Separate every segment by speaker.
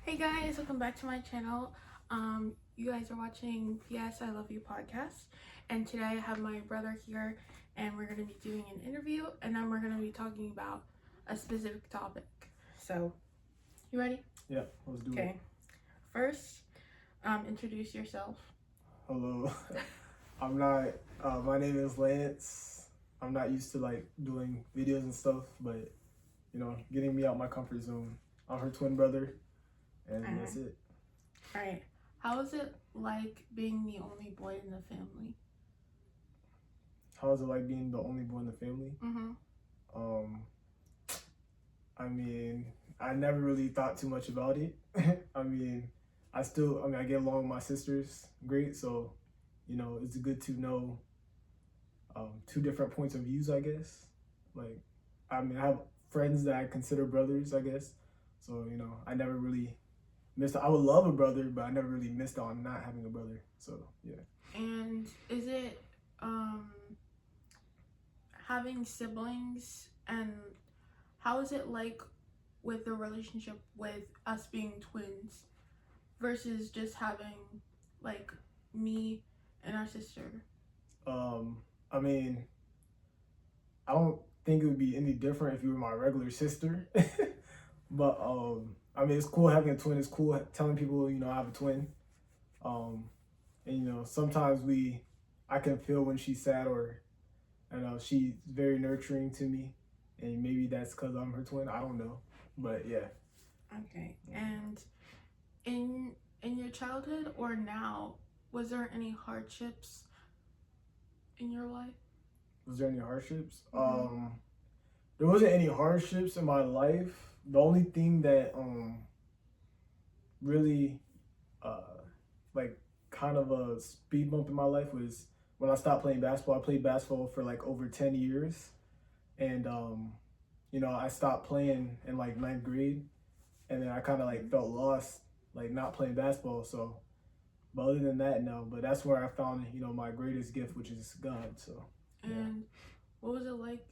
Speaker 1: Hey guys, welcome back to my channel. You guys are watching PS I Love You podcast, and today I have my brother here, and we're gonna be doing an interview, and then we're gonna be talking about a specific topic. So, you ready?
Speaker 2: Yeah, let's do it.
Speaker 1: Okay. First, introduce yourself.
Speaker 2: Hello. I'm not, my name is Lance. I'm not used to like doing videos and stuff, but getting me out my comfort zone. I'm her twin brother, and that's it.
Speaker 1: All right. How is it like being the only boy in the family?
Speaker 2: How is it like being the only boy in the family?
Speaker 1: Mm-hmm.
Speaker 2: I mean, I never really thought too much about it. I get along with my sisters great, so it's good to know two different points of views, I guess. I have friends that I consider brothers, I guess. So, I never really missed. I would love a brother, but I never really missed on not having a brother. So, yeah.
Speaker 1: And is it having siblings, and how is it like with the relationship with us being twins versus just having like me and our sister?
Speaker 2: I mean, I don't think it would be any different if you were my regular sister. But it's cool having a twin. It's cool telling people, I have a twin. And sometimes I can feel when she's sad, or she's very nurturing to me, and maybe that's because I'm her twin. I don't know, but yeah.
Speaker 1: Okay. And in your childhood or now, was there any hardships in your life?
Speaker 2: Was there any hardships?
Speaker 1: Mm-hmm.
Speaker 2: There wasn't any hardships in my life. The only thing that really like kind of a speed bump in my life was when I stopped playing basketball. I played basketball for like over 10 years, and I stopped playing in like ninth grade, and then I kind of like felt lost, like not playing basketball. So, but other than that, no. But that's where I found my greatest gift, which is God. So. Yeah.
Speaker 1: And what was it like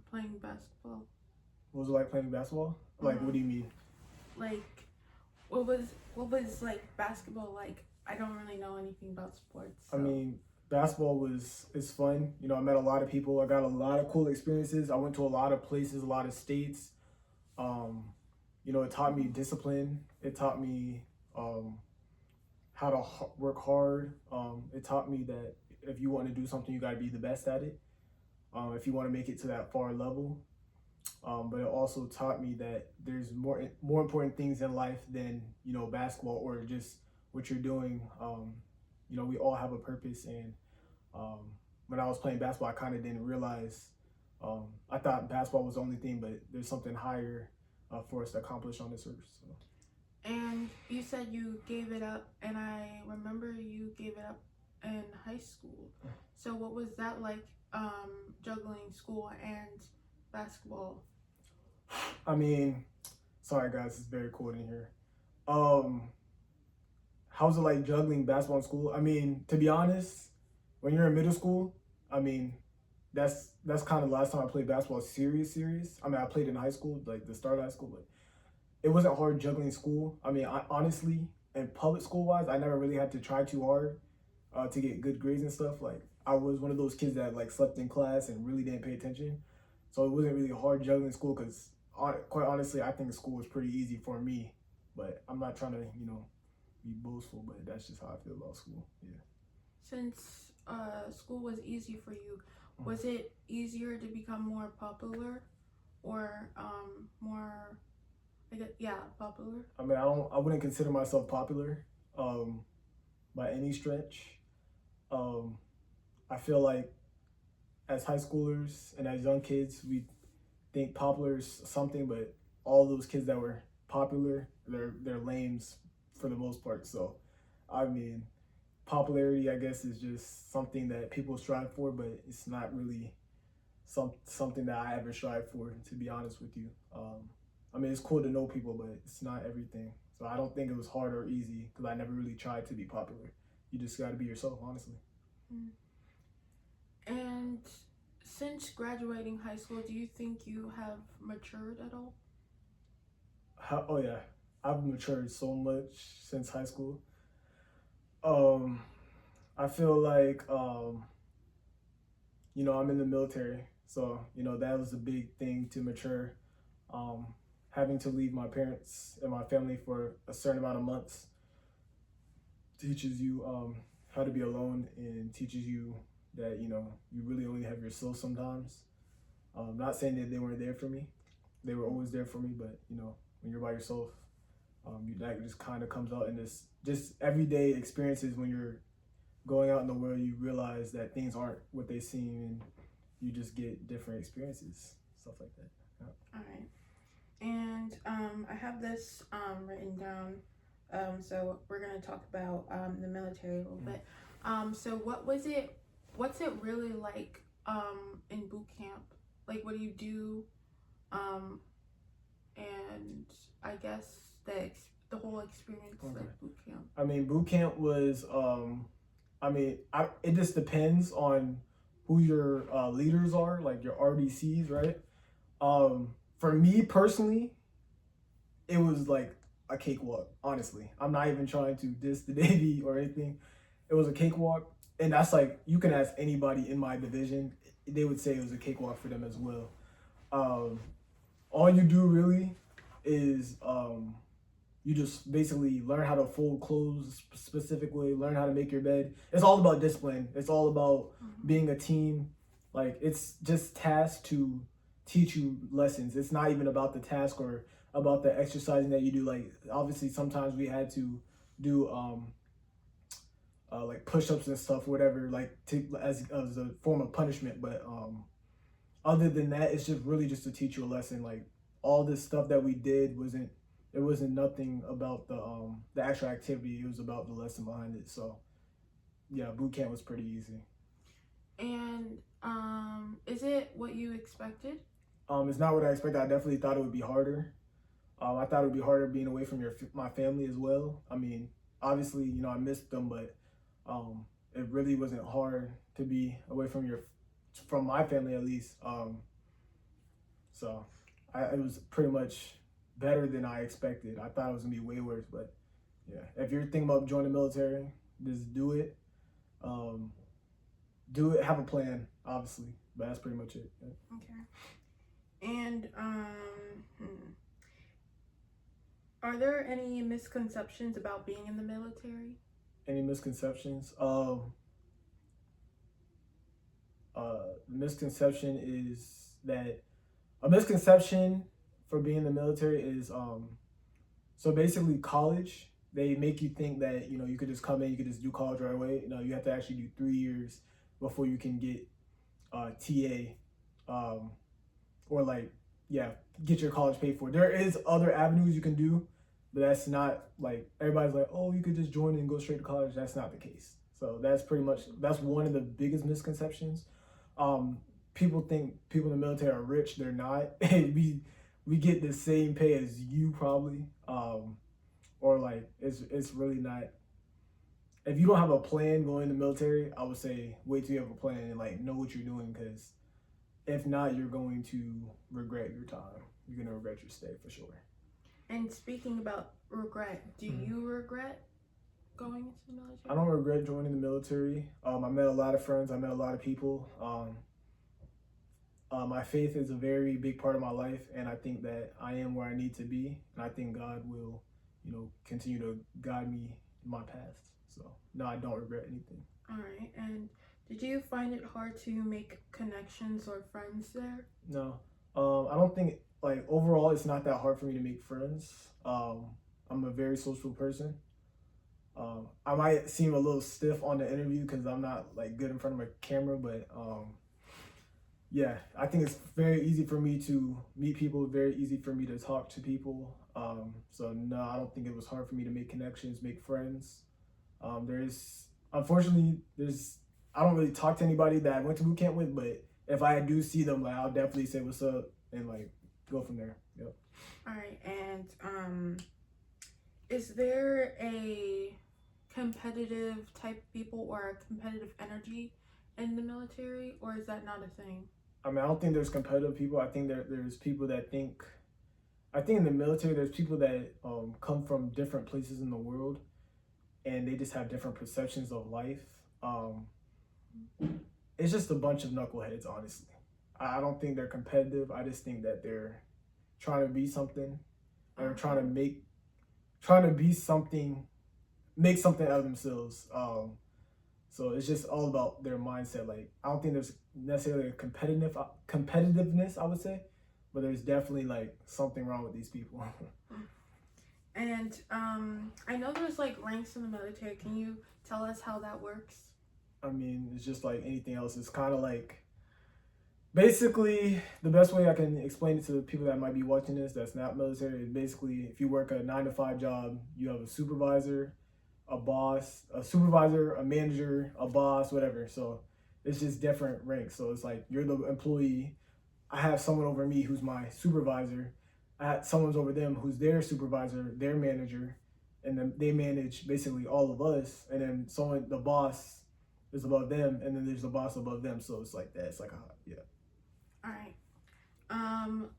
Speaker 1: playing basketball?
Speaker 2: What was it like playing basketball? Like, what do you mean?
Speaker 1: Like, what was like basketball like? I don't really know anything about sports. So.
Speaker 2: Basketball is fun. I met a lot of people. I got a lot of cool experiences. I went to a lot of places, a lot of states. It taught me discipline. It taught me how to work hard. It taught me that if you want to do something, you got to be the best at it. If you want to make it to that far level. But it also taught me that there's more important things in life than basketball or just what you're doing. We all have a purpose, and when I was playing basketball, I kind of didn't realize. I thought basketball was the only thing, but there's something higher for us to accomplish on this earth. So.
Speaker 1: And you said you gave it up, and I remember you gave it up in high school. So what was that like, juggling school and basketball?
Speaker 2: Sorry guys, it's very cold in here. How's it like juggling basketball in school? To be honest, when you're in middle school, that's kind of the last time I played basketball serious. I played in high school, like the start of high school, but it wasn't hard juggling school. I honestly, in public school wise, I never really had to try too hard to get good grades and stuff. Like, I was one of those kids that like slept in class and really didn't pay attention. So it wasn't really hard juggling school because quite honestly, I think school was pretty easy for me. But I'm not trying to, be boastful, but that's just how I feel about school. Yeah.
Speaker 1: Since school was easy for you, was it easier to become more popular, or more, popular?
Speaker 2: I wouldn't consider myself popular by any stretch. I feel like as high schoolers and as young kids, we think popular is something, but all those kids that were popular, they're lames for the most part. So, popularity, I guess, is just something that people strive for, but it's not really something that I ever strive for, to be honest with you. It's cool to know people, but it's not everything. So I don't think it was hard or easy because I never really tried to be popular. You just got to be yourself, honestly.
Speaker 1: And since graduating high school, do you think you have matured at all?
Speaker 2: Oh yeah, I've matured so much since high school. I feel like I'm in the military, so that was a big thing to mature. Um, Having to leave my parents and my family for a certain amount of months teaches you how to be alone and teaches you that you really only have yourself sometimes. Not saying that they weren't there for me; they were always there for me. But when you're by yourself, that just kind of comes out in this just everyday experiences. When you're going out in the world, you realize that things aren't what they seem, and you just get different experiences, stuff like that. Yeah.
Speaker 1: All right. And I have this written down. So we're gonna talk about the military a little bit. So what's it really like in boot camp? Like, what do you do? And I guess the whole experience,
Speaker 2: Okay.
Speaker 1: like boot camp.
Speaker 2: I mean, boot camp was. It just depends on who your leaders are, like your RDCs, right? For me personally, it was like a cakewalk. Honestly, I'm not even trying to diss the Navy or anything. It was a cakewalk, and that's like you can ask anybody in my division, they would say it was a cakewalk for them as well. All you do really is you just basically learn how to fold clothes specifically, learn how to make your bed. It's all about discipline. It's all about being a team. Like, it's just tasks to teach you lessons. It's not even about the task or about the exercising that you do. Like, obviously sometimes we had to do like push-ups and stuff, whatever, like as a form of punishment. But other than that, it's just really just to teach you a lesson. Like, all this stuff that we did wasn't nothing about the actual activity. It was about the lesson behind it. So yeah, boot camp was pretty easy.
Speaker 1: And is it what you expected?
Speaker 2: It's not what I expected. I definitely thought it would be harder. I thought it would be harder being away from my family as well. I mean, obviously, I missed them, but it really wasn't hard to be away from my family at least. So it was pretty much better than I expected. I thought it was gonna be way worse, but yeah. If you're thinking about joining the military, just do it. Have a plan, obviously, but that's pretty much it. Yeah.
Speaker 1: Okay. And are there any misconceptions about being in the military?
Speaker 2: Any misconceptions? Misconception is that a misconception for being in the military is so basically college, they make you think that you could just come in, you could just do college right away. You have to actually do 3 years before you can get TA or get your college paid for. There is other avenues you can do, but that's not like everybody's like, oh, you could just join and go straight to college. That's not the case. So that's one of the biggest misconceptions. People think people in the military are rich. They're not. we get the same pay as you probably, or like it's really not. If you don't have a plan going in the military, I would say wait till you have a plan and like know what you're doing, because if not, you're going to regret your time. You're gonna regret your stay for sure.
Speaker 1: And speaking about regret, do you regret going into the military?
Speaker 2: I don't regret joining the military. I met a lot of friends. I met a lot of people. My faith is a very big part of my life, and I think that I am where I need to be, and I think God will, continue to guide me in my path. So no, I don't regret anything.
Speaker 1: All right. And did you find it hard to make connections or friends there?
Speaker 2: No, I don't think overall it's not that hard for me to make friends. I'm a very social person. I might seem a little stiff on the interview because I'm not good in front of a camera, but yeah, I think it's very easy for me to meet people, very easy for me to talk to people. So no, I don't think it was hard for me to make connections, make friends. Unfortunately, I don't really talk to anybody that I went to boot camp with, but if I do see them, I'll definitely say what's up and go from there. Yep.
Speaker 1: All right. And is there a competitive type of people or a competitive energy in the military, or is that not a thing?
Speaker 2: I mean, I don't think there's competitive people. I think there's people that think. I think in the military, there's people that come from different places in the world, and they just have different perceptions of life. Um, it's just a bunch of knuckleheads, honestly. I don't think they're competitive. I just think that they're trying to be something, or trying to be something, make something out of themselves. So it's just all about their mindset. Like, I don't think there's necessarily a competitiveness, I would say, but there's definitely like something wrong with these people.
Speaker 1: And I know there's like ranks in the military. Can you tell us how that works?
Speaker 2: I mean, it's just like anything else. It's kind of like, basically, the best way I can explain it to the people that might be watching this that's not military is basically, if you work a 9 to 5 job, you have a supervisor, a boss, a supervisor, a manager, a boss, whatever. So it's just different ranks. So it's like, you're the employee. I have someone over me who's my supervisor. I had someone's over them who's their supervisor, their manager, and then they manage basically all of us. And then the boss is above them, and then there's the boss above them. So it's like that. It's like yeah.
Speaker 1: All right.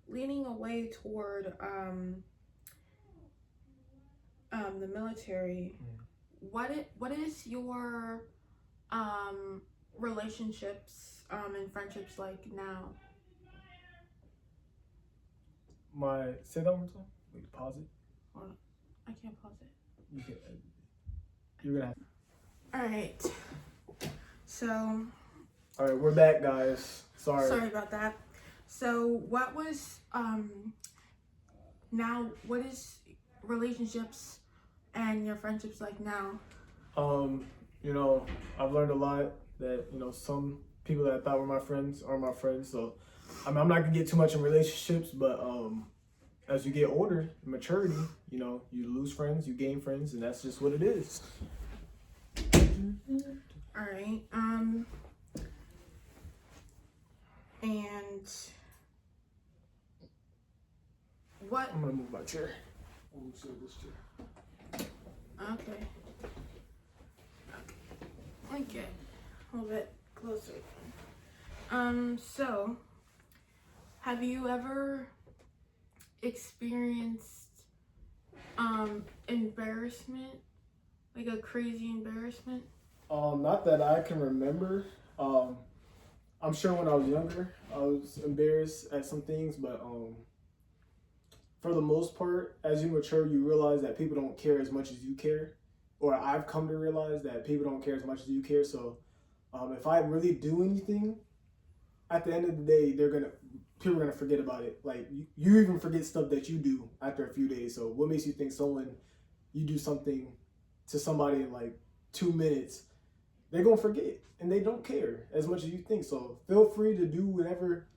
Speaker 1: Leaning away toward the military. What is your relationships and friendships like now?
Speaker 2: Say that one time. Wait, pause it.
Speaker 1: Hold on. I can't pause it.
Speaker 2: You can. You're gonna have.
Speaker 1: All right. So.
Speaker 2: All right, we're back, guys.
Speaker 1: Sorry about that. So, what was now? What is relationships and your friendships like now?
Speaker 2: You know, I've learned a lot that, you know, some people that I thought were my friends are my friends. So, I mean, I'm not gonna get too much in relationships, but as you get older, maturity, you know, you lose friends, you gain friends, and that's just what it is.
Speaker 1: All right. And what?
Speaker 2: I'm gonna move my chair. I'm gonna sit this chair.
Speaker 1: Okay. Okay. A little bit closer. So, have you ever experienced embarrassment, like a crazy embarrassment?
Speaker 2: Not that I can remember. I'm sure when I was younger, I was embarrassed at some things, but for the most part, as you mature, you realize that people don't care as much as you care. Or I've come to realize that people don't care as much as you care. So if I really do anything, at the end of the day, people are gonna forget about it. Like you even forget stuff that you do after a few days. So what makes you think you do something to somebody in like 2 minutes, they're gonna forget and they don't care as much as you think. So feel free to do whatever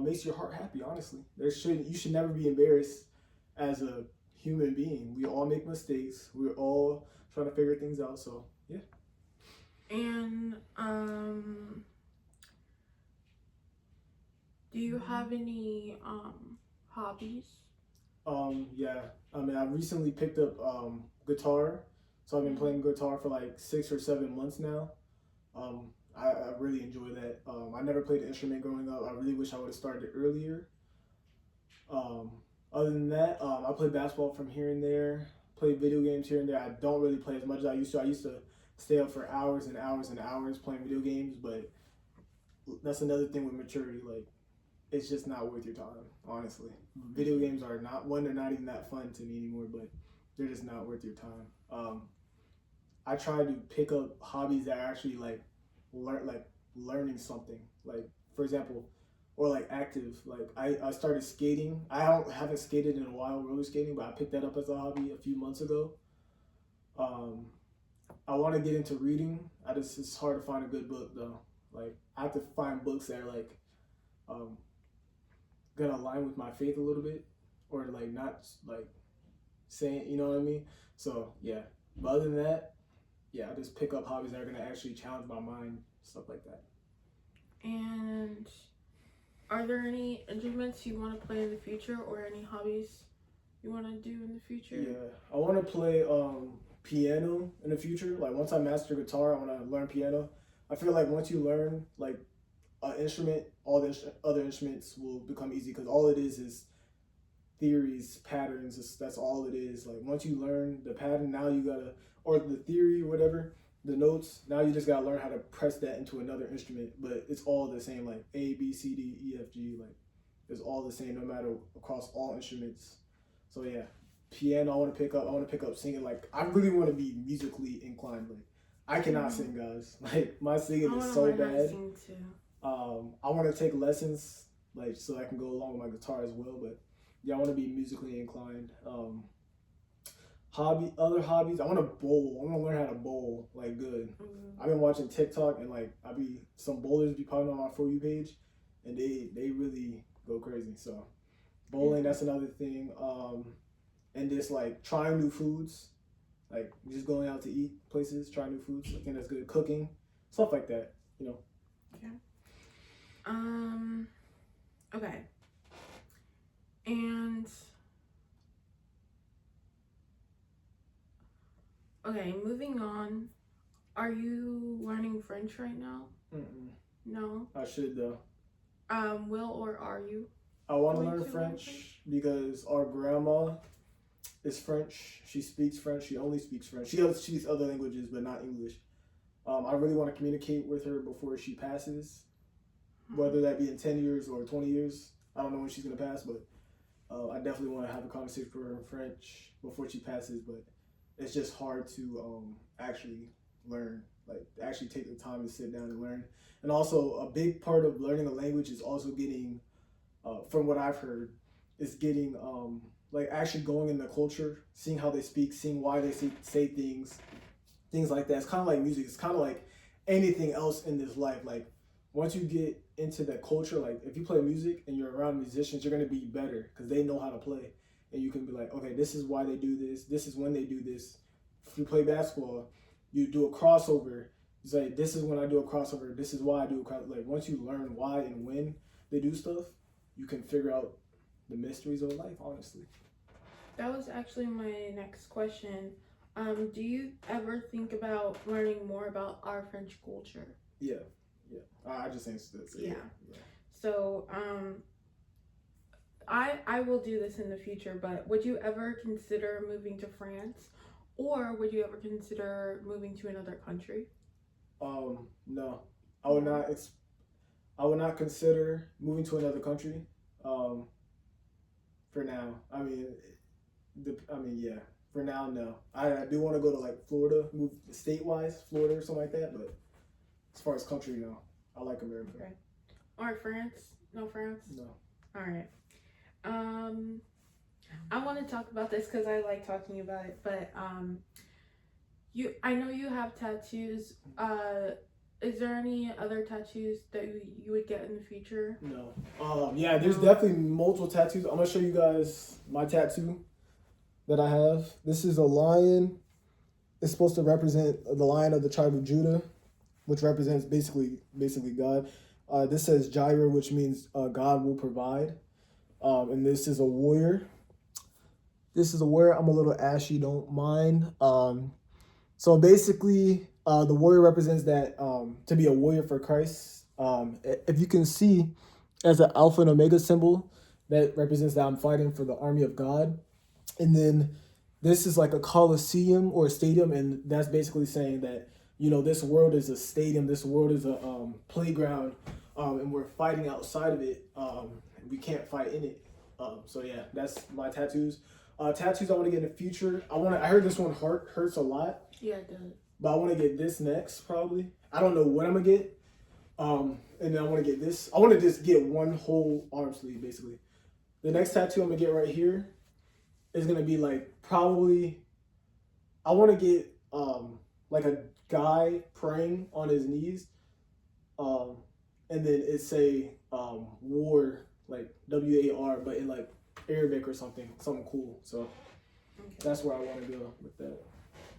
Speaker 2: makes your heart happy. Honestly, you should never be embarrassed as a human being. We all make mistakes. We're all trying to figure things out. So yeah.
Speaker 1: And do you have any hobbies?
Speaker 2: Yeah. I mean, I recently picked up guitar. So I've been playing guitar for like 6 or 7 months now. I really enjoy that. I never played an instrument growing up. I really wish I would have started earlier. Other than that, I play basketball from here and there, play video games here and there. I don't really play as much as I used to. I used to stay up for hours and hours and hours playing video games, but that's another thing with maturity. Like, it's just not worth your time, honestly. Video games are not they're not even that fun to me anymore, but they're just not worth your time. I try to pick up hobbies that are actually learning something. Like, for example, or like active. Like I started skating. Haven't skated in a while, roller skating, but I picked that up as a hobby a few months ago. I want to get into reading. It's hard to find a good book though. Like I have to find books that are like gonna align with my faith a little bit, or like not like saying, you know what I mean? So yeah. But other than that, yeah, I just pick up hobbies that are gonna actually challenge my mind, stuff like that.
Speaker 1: And are there any instruments you want to play in the future, or any hobbies you want to do in the future?
Speaker 2: Yeah, I want to play piano in the future. Like once I master guitar, I want to learn piano. I feel like once you learn like an instrument, all the other instruments will become easy because all it is theories, patterns. That's all it is. Like once you learn the pattern, now you gotta, or the theory, whatever, the notes. Now you just gotta learn how to press that into another instrument. But it's all the same. Like A, B, C, D, E, F, G. Like it's all the same, no matter across all instruments. So yeah, piano. I want to pick up. I want to pick up singing. Like I really want to be musically inclined. Like I cannot sing, guys. Like my singing is so bad. I want to take lessons, like so I can go along with my guitar as well. But yeah, I want to be musically inclined. Other hobbies. I want to bowl. I want to learn how to bowl like good. I've been watching TikTok and like some bowlers be popping on my For You page, and they really go crazy. So bowling, that's another thing. And just like trying new foods, like just going out to eat places, trying new foods. I think that's good. Cooking, stuff like that. You know.
Speaker 1: Okay. Okay. And okay, moving on. Are you learning French right now? No.
Speaker 2: I should though.
Speaker 1: Will or are you?
Speaker 2: I want to learn French because our grandma is French. She speaks French. She only speaks French. She speaks other languages, but not English. I really want to communicate with her before she passes, whether that be in 10 years or 20 years. I don't know when she's going to pass, but I definitely want to have a conversation with her in French before she passes, but it's just hard to actually learn, like actually take the time to sit down and learn. And also a big part of learning a language is also getting, from what I've heard, is getting like actually going in the culture, seeing how they speak, seeing why they say things like that. It's kind of like music. It's kind of like anything else in this life. Like once you get into that culture, like if you play music and you're around musicians, you're going to be better because they know how to play. And you can be like, okay, this is why they do this. This is when they do this. If you play basketball, you do a crossover. You say, this is when I do a crossover. This is why I do a crossover. Like once you learn why and when they do stuff, you can figure out the mysteries of life, honestly.
Speaker 1: That was actually my next question. Do you ever think about learning more about our French culture?
Speaker 2: Yeah. I just answered that. So yeah.
Speaker 1: So, I will do this in the future, but would you ever consider moving to France, or would you ever consider moving to another country?
Speaker 2: No, I would not. I would not consider moving to another country. For now, yeah. For now, no. I do want to go to like Florida, move state-wise, Florida or something like that. But as far as country, no. I like America.
Speaker 1: Okay. Or France? No France?
Speaker 2: No.
Speaker 1: All right. I want to talk about this because I like talking about it. But I know you have tattoos. Is there any other tattoos that you would get in the future?
Speaker 2: No. Yeah, there's definitely multiple tattoos. I'm gonna show you guys my tattoo that I have. This is a lion. It's supposed to represent the lion of the tribe of Judah, which represents basically God. This says Jireh, which means God will provide. And this is a warrior. I'm a little ashy, don't mind. So basically, the warrior represents that to be a warrior for Christ. If you can see, as an Alpha and Omega symbol, that represents that I'm fighting for the army of God. And then this is like a coliseum or a stadium, and that's basically saying that, you know, this world is a stadium, this world is a playground, and we're fighting outside of it. We can't fight in it. So yeah, that's my tattoos. Tattoos I want to get in the future. I heard this one hurts a lot.
Speaker 1: Yeah, it does.
Speaker 2: But I want to get this next, probably. I don't know what I'm going to get. And then I want to get this. I want to just get one whole arm sleeve, basically. The next tattoo I'm going to get right here is going to be like probably, I want to get like a guy praying on his knees. And then it say war, like WAR, but in like Arabic or something cool. So that's where I want to go with that.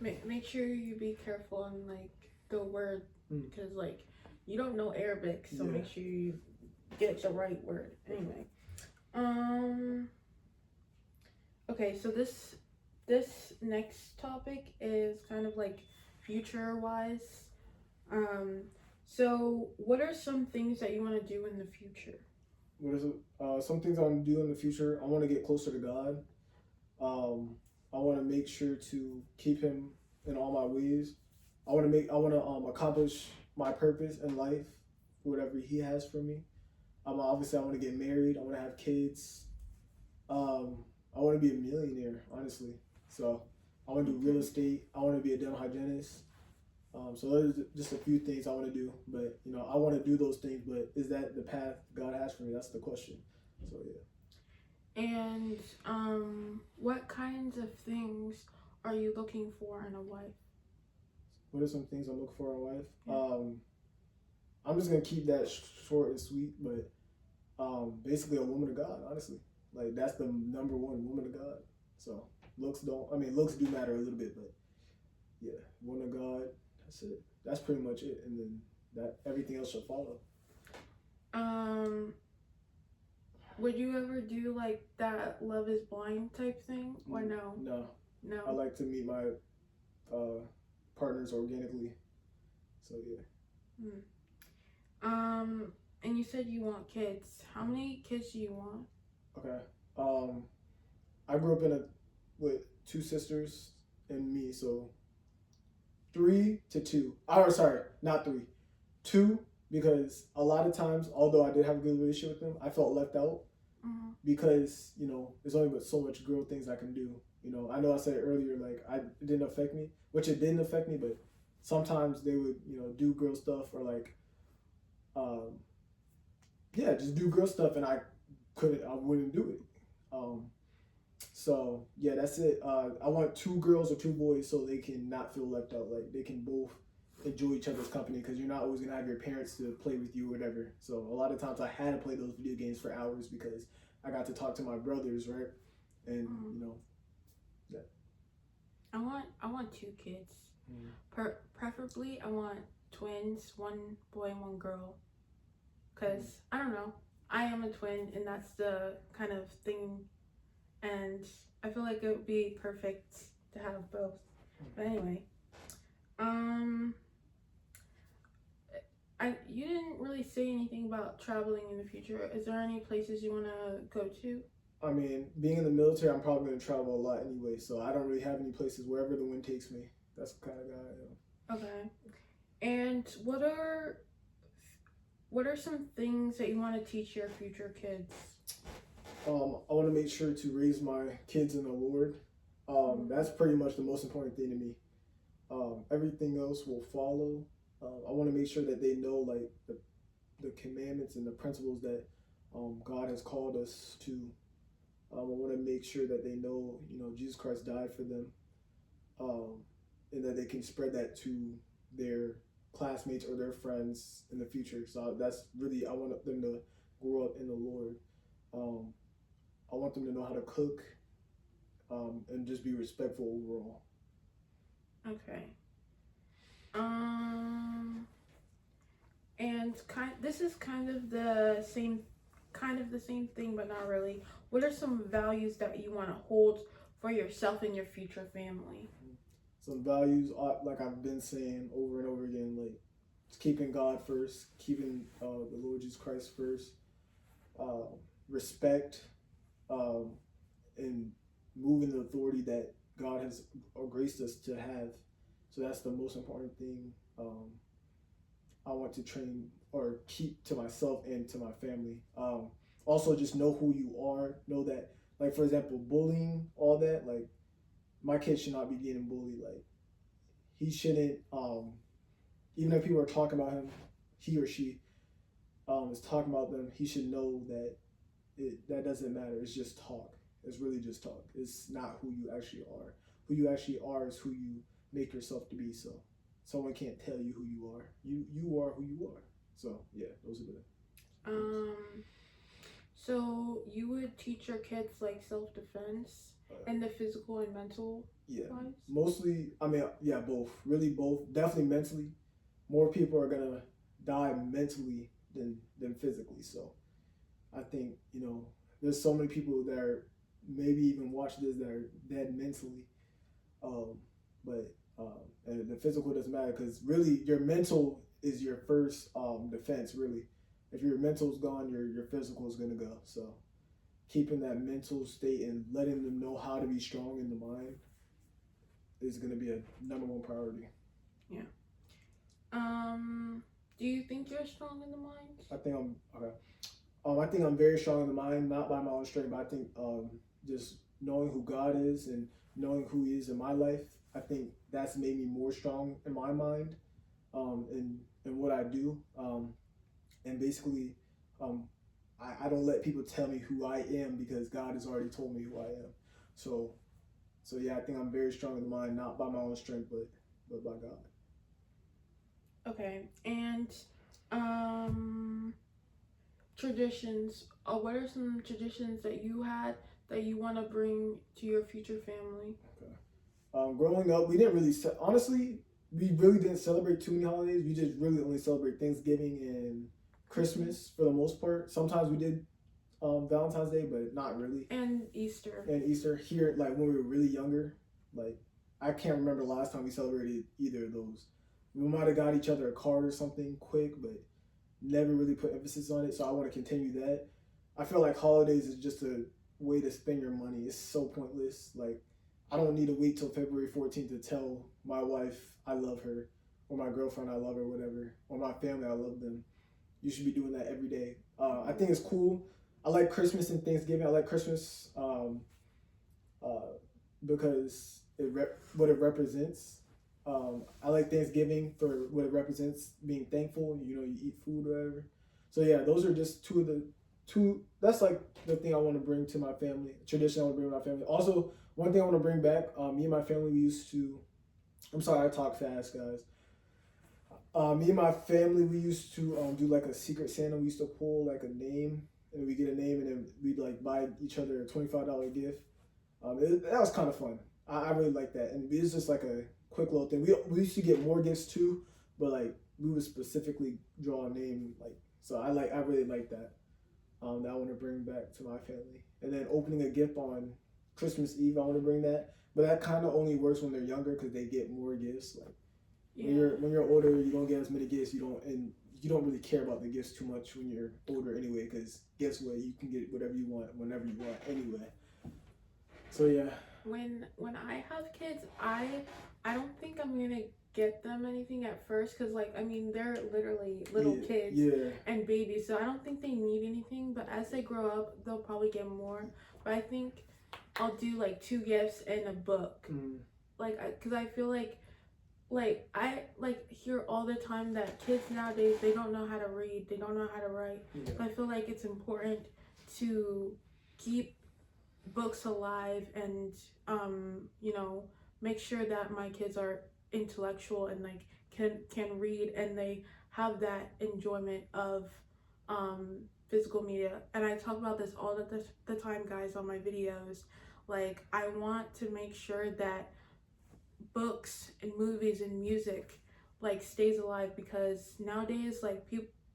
Speaker 1: Make sure you be careful on like the word, because like you don't know Arabic, so make sure you get the right word. Anyway, okay, so this next topic is kind of like future wise. So what are some things that you want to do in the future?
Speaker 2: what is it? Some things I want to do in the future. I want to get closer to God. I want to make sure to keep Him in all my ways. I want to accomplish my purpose in life, whatever He has for me. Obviously, I want to get married. I want to have kids. I want to be a millionaire, honestly. So I want to do real estate. I want to be a dental hygienist. So those are just a few things I want to do. But you know, I want to do those things. But is that the path God has for me? That's the question. So yeah.
Speaker 1: And what kinds of things are you looking for in a wife?
Speaker 2: What are some things I'm looking for in a wife?
Speaker 1: Yeah.
Speaker 2: I'm just gonna keep that short and sweet, but basically a woman of God, honestly. Like that's the number one, woman of God. So looks do matter a little bit, but yeah, woman of God, that's it. That's pretty much it, and then that everything else should follow.
Speaker 1: Would you ever do like that Love Is Blind type thing, or no?
Speaker 2: No. I like to meet my partners organically. So yeah.
Speaker 1: And you said you want kids. How many kids do you want?
Speaker 2: Okay. I grew up with two sisters and me, so 3 to 2. Oh, sorry, not 3. 2, because a lot of times, although I did have a good relationship with them, I felt left out because, you know, there's only but so much girl things I can do. You know, I know I said earlier, like, it didn't affect me, which it didn't affect me, but sometimes they would, you know, do girl stuff or like, just do girl stuff, and I wouldn't do it. So yeah, that's it. I want 2 girls or 2 boys so they can not feel left out. Like they can both enjoy each other's company because you're not always gonna have your parents to play with you or whatever. So a lot of times I had to play those video games for hours because I got to talk to my brothers, right? And you know, yeah.
Speaker 1: I want 2 kids. Preferably, I want twins, 1 boy and 1 girl. Cause I don't know, I am a twin, and that's the kind of thing. And I feel like it would be perfect to have both. But anyway, you didn't really say anything about traveling in the future. Is there any places you want to go to?
Speaker 2: I mean, being in the military, I'm probably going to travel a lot anyway, so I don't really have any places wherever the wind takes me. That's the kind of guy I am.
Speaker 1: Okay. And what are some things that you want to teach your future kids?
Speaker 2: I want to make sure to raise my kids in the Lord. That's pretty much the most important thing to me. Everything else will follow. I want to make sure that they know like the commandments and the principles that God has called us to. I want to make sure that they know, you know, Jesus Christ died for them, and that they can spread that to their classmates or their friends in the future. So that's really, I want them to grow up in the Lord. I want them to know how to cook, and just be respectful overall.
Speaker 1: Okay. And this is kind of the same thing, but not really. What are some values that you want to hold for yourself and your future family?
Speaker 2: Some values, like I've been saying over and over again, like keeping God first, keeping the Lord Jesus Christ first, respect, and moving the authority that God has graced us to have. So that's the most important thing I want to train or keep to myself and to my family. Also, just know who you are. Know that, like, for example, bullying, all that, like, my kid should not be getting bullied. Like, he shouldn't, even if people are talking about him, he or she is talking about them, he should know that that doesn't matter. It's just talk. It's really just talk. It's not who you actually are. Who you actually are is who you make yourself to be. So someone can't tell you who you are. You are who you are. So yeah, those are the.
Speaker 1: So you would teach your kids like self-defense and the physical and mental.
Speaker 2: Yeah,
Speaker 1: wise?
Speaker 2: Mostly. I mean, yeah, both. Really, both. Definitely mentally. More people are gonna die mentally than physically. So I think, you know, there's so many people that are maybe even watch this that are dead mentally, and the physical doesn't matter because really your mental is your first defense, really. if your mental's gone, your physical is gonna go. So keeping that mental state and letting them know how to be strong in the mind is gonna be a number one priority.
Speaker 1: Yeah. Do you think you're strong in the mind?
Speaker 2: I think I'm okay. I think I'm very strong in the mind, not by my own strength, but I think just knowing who God is and knowing who He is in my life, I think that's made me more strong in my mind, in what I do, and basically, I don't let people tell me who I am because God has already told me who I am. So yeah, I think I'm very strong in the mind, not by my own strength, but by God.
Speaker 1: Okay, and traditions. What are some traditions that you had that you want to bring to your future family?
Speaker 2: Okay. Growing up, we didn't really honestly, we really didn't celebrate too many holidays. We just really only celebrate Thanksgiving and Christmas for the most part. Sometimes we did Valentine's Day, but not really.
Speaker 1: And Easter.
Speaker 2: And Easter here, like when we were really younger, like I can't remember the last time we celebrated either of those. We might have got each other a card or something quick, but never really put emphasis on it. So I want to continue that. I feel like holidays is just a way to spend your money. It's so pointless. Like I don't need to wait till February 14th to tell my wife I love her, or my girlfriend I love her, whatever, or my family I love them. You should be doing that every day. I think it's cool. I like Christmas and Thanksgiving. I like Christmas because what it represents. I like Thanksgiving for what it represents, being thankful. You eat food or whatever. So yeah, those are just two. That's like the thing I want to bring to my family. Tradition I want to bring to my family. Also, one thing I want to bring back. Me and my family, we used to. I'm sorry, I talk fast, guys. Me and my family, we used to do like a secret Santa. We used to pull like a name, and we get a name, and then we'd like buy each other a $25 gift. That was kind of fun. I really like that, and it was just like a quick little thing. We used to get more gifts too, but like we would specifically draw a name, like so. I really like that. That I want to bring back to my family, and then opening a gift on Christmas Eve. I want to bring that, but that kind of only works when they're younger because they get more gifts. Like when you're older, you don't get as many gifts. You don't really care about the gifts too much when you're older anyway. Because guess what, you can get whatever you want whenever you want anyway. So yeah.
Speaker 1: When I have kids, I don't think I'm gonna get them anything at first because like I mean they're literally little kids and babies, so I don't think they need anything. But as they grow up, they'll probably get more. But I think I'll do like 2 gifts and a book, because I feel like I hear all the time that kids nowadays they don't know how to read, they don't know how to write. So I feel like it's important to keep books alive and make sure that my kids are intellectual and like can read and they have that enjoyment of physical media. And I talk about this all the time, guys, on my videos. Like I want to make sure that books and movies and music like stays alive, because nowadays like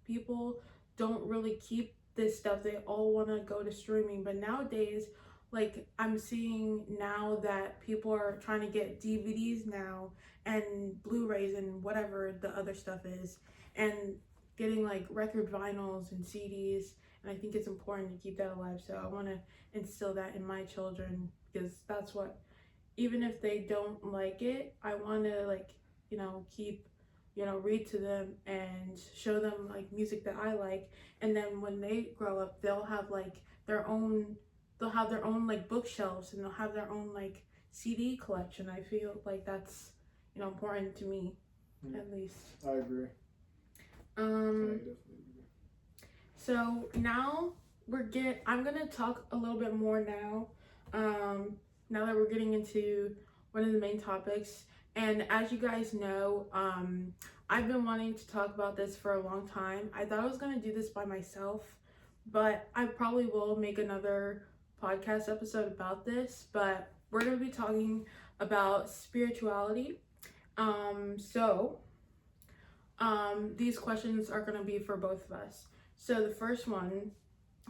Speaker 1: people don't really keep this stuff. They all want to go to streaming, but nowadays like I'm seeing now that people are trying to get DVDs now and Blu-rays and whatever the other stuff is, and getting like record vinyls and CDs, and I think it's important to keep that alive. So I want to instill that in my children, because that's what, even if they don't like it, I want to keep read to them and show them like music that I like, and then when they grow up they'll have like their own like bookshelves, and they'll have their own like CD collection. I feel like that's important to me, at least.
Speaker 2: I agree. I definitely agree.
Speaker 1: So now I'm gonna talk a little bit more now. Now that we're getting into one of the main topics, and as you guys know, I've been wanting to talk about this for a long time. I thought I was gonna do this by myself, but I probably will make another podcast episode about this. But we're going to be talking about spirituality. These questions are going to be for both of us. So the first one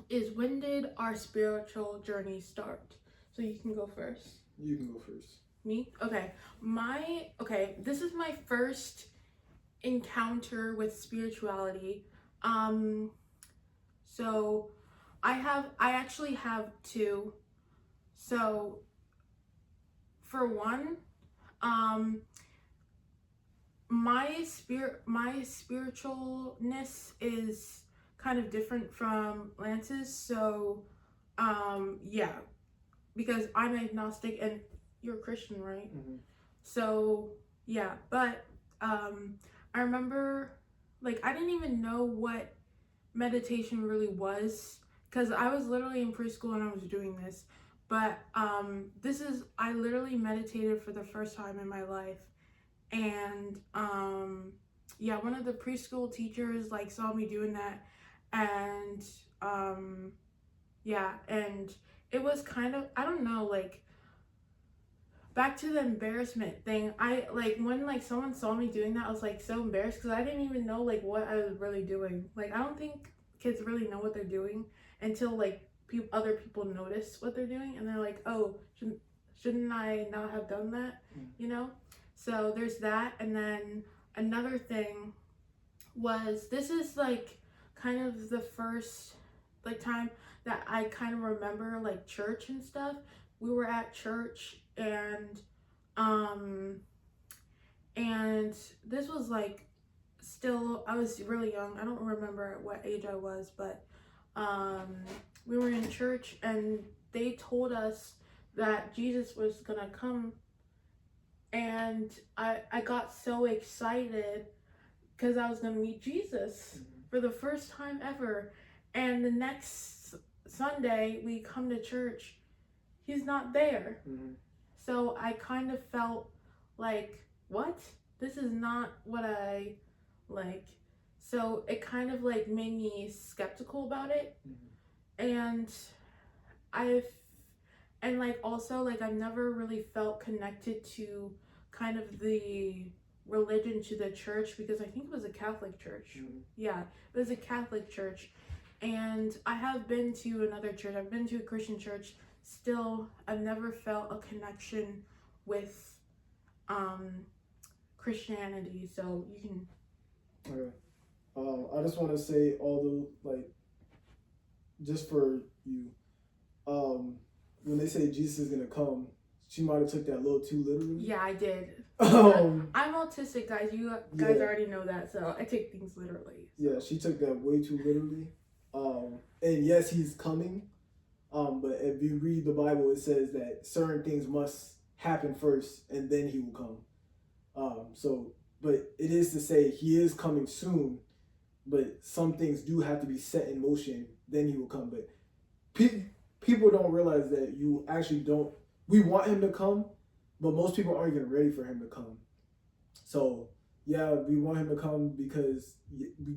Speaker 1: is, when did our spiritual journey start? So you can go first.
Speaker 2: You can go first.
Speaker 1: Me? Okay. This is my first encounter with spirituality. So I actually have two. So for one, um, my spiritualness is kind of different from Lance's. So yeah, because I'm agnostic and you're a Christian, right?
Speaker 2: Mm-hmm.
Speaker 1: So yeah, but I remember, like, I didn't even know what meditation really was because I was literally in preschool and I was doing this. But I literally meditated for the first time in my life. And yeah, one of the preschool teachers like saw me doing that, and yeah, and it was kind of, I don't know, like, back to the embarrassment thing. I like when like someone saw me doing that, I was like so embarrassed because I didn't even know like what I was really doing. Like, I don't think kids really know what they're doing until like other people notice what they're doing, and they're like, oh, shouldn't I not have done that, you know? So there's that. And then another thing was, this is like kind of the first like time that I kind of remember like church and stuff. We were at church, um and this was like, still, I was really young. I don't remember at what age I was, but we were in church and they told us that Jesus was gonna come, and I got so excited because I was gonna meet Jesus for the first time ever. And the next Sunday we come to church, he's not there. So I kind of felt like, what? This is not what I like. So it kind of like made me skeptical about it. And and like also like I've never really felt connected to kind of the religion, to the church, because I think it was a Catholic church. Yeah, it was a Catholic church. And I have been to another church. I've been to a Christian church. Still, I've never felt a connection with Christianity. So you can.
Speaker 2: Okay. I just want to say, although, like, just for you, when they say Jesus is gonna come, she might have took that a little too literally.
Speaker 1: Yeah, I did. I'm autistic, guys. You guys already know that, so I take things literally. So.
Speaker 2: Yeah, she took that way too literally. And yes, he's coming. But if you read the Bible, it says that certain things must happen first, and then he will come. But it is to say he is coming soon, but some things do have to be set in motion, then he will come. But people don't realize that you actually don't. We want him to come, but most people aren't even ready for him to come. So yeah, we want him to come because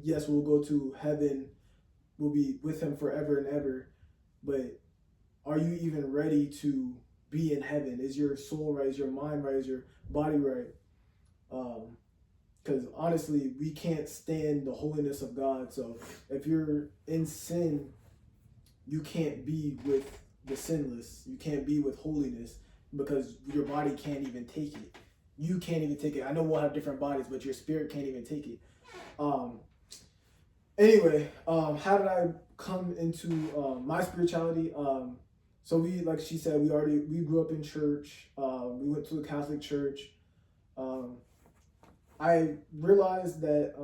Speaker 2: yes, we'll go to heaven. We'll be with him forever and ever. But are you even ready to be in heaven? Is your soul right? Is your mind right? Is your body right? Because honestly, we can't stand the holiness of God. So if you're in sin, you can't be with the sinless. You can't be with holiness because your body can't even take it. You can't even take it. I know we'll have different bodies, but your spirit can't even take it. Anyway, how did I come into my spirituality? So we, like she said, we grew up in church. We went to a Catholic church. I realized that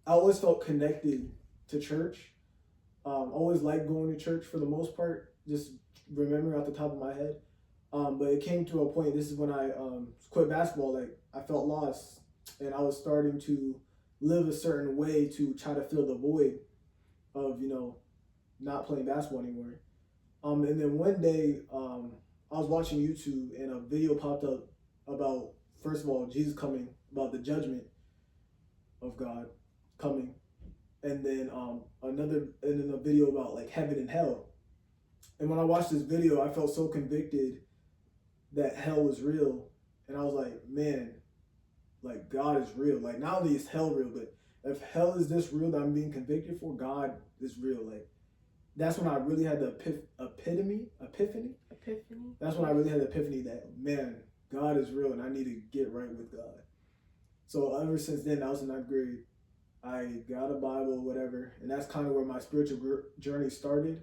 Speaker 2: I always felt connected to church. Always liked going to church for the most part, just remembering off the top of my head. But it came to a point, this is when I quit basketball, like I felt lost and I was starting to live a certain way to try to fill the void of, not playing basketball anymore. And then one day, I was watching YouTube and a video popped up about, first of all, Jesus coming, about the judgment of God coming. And then a video about like heaven and hell. And when I watched this video, I felt so convicted that hell was real. And I was like, man, like God is real. Like not only is hell real, but if hell is this real that I'm being convicted for, God is real. Like that's when I really had the epiphany. That's when I really had the epiphany that, man, God is real and I need to get right with God. So ever since then, I was in 9th grade. I got a Bible, whatever, and that's kind of where my spiritual journey started.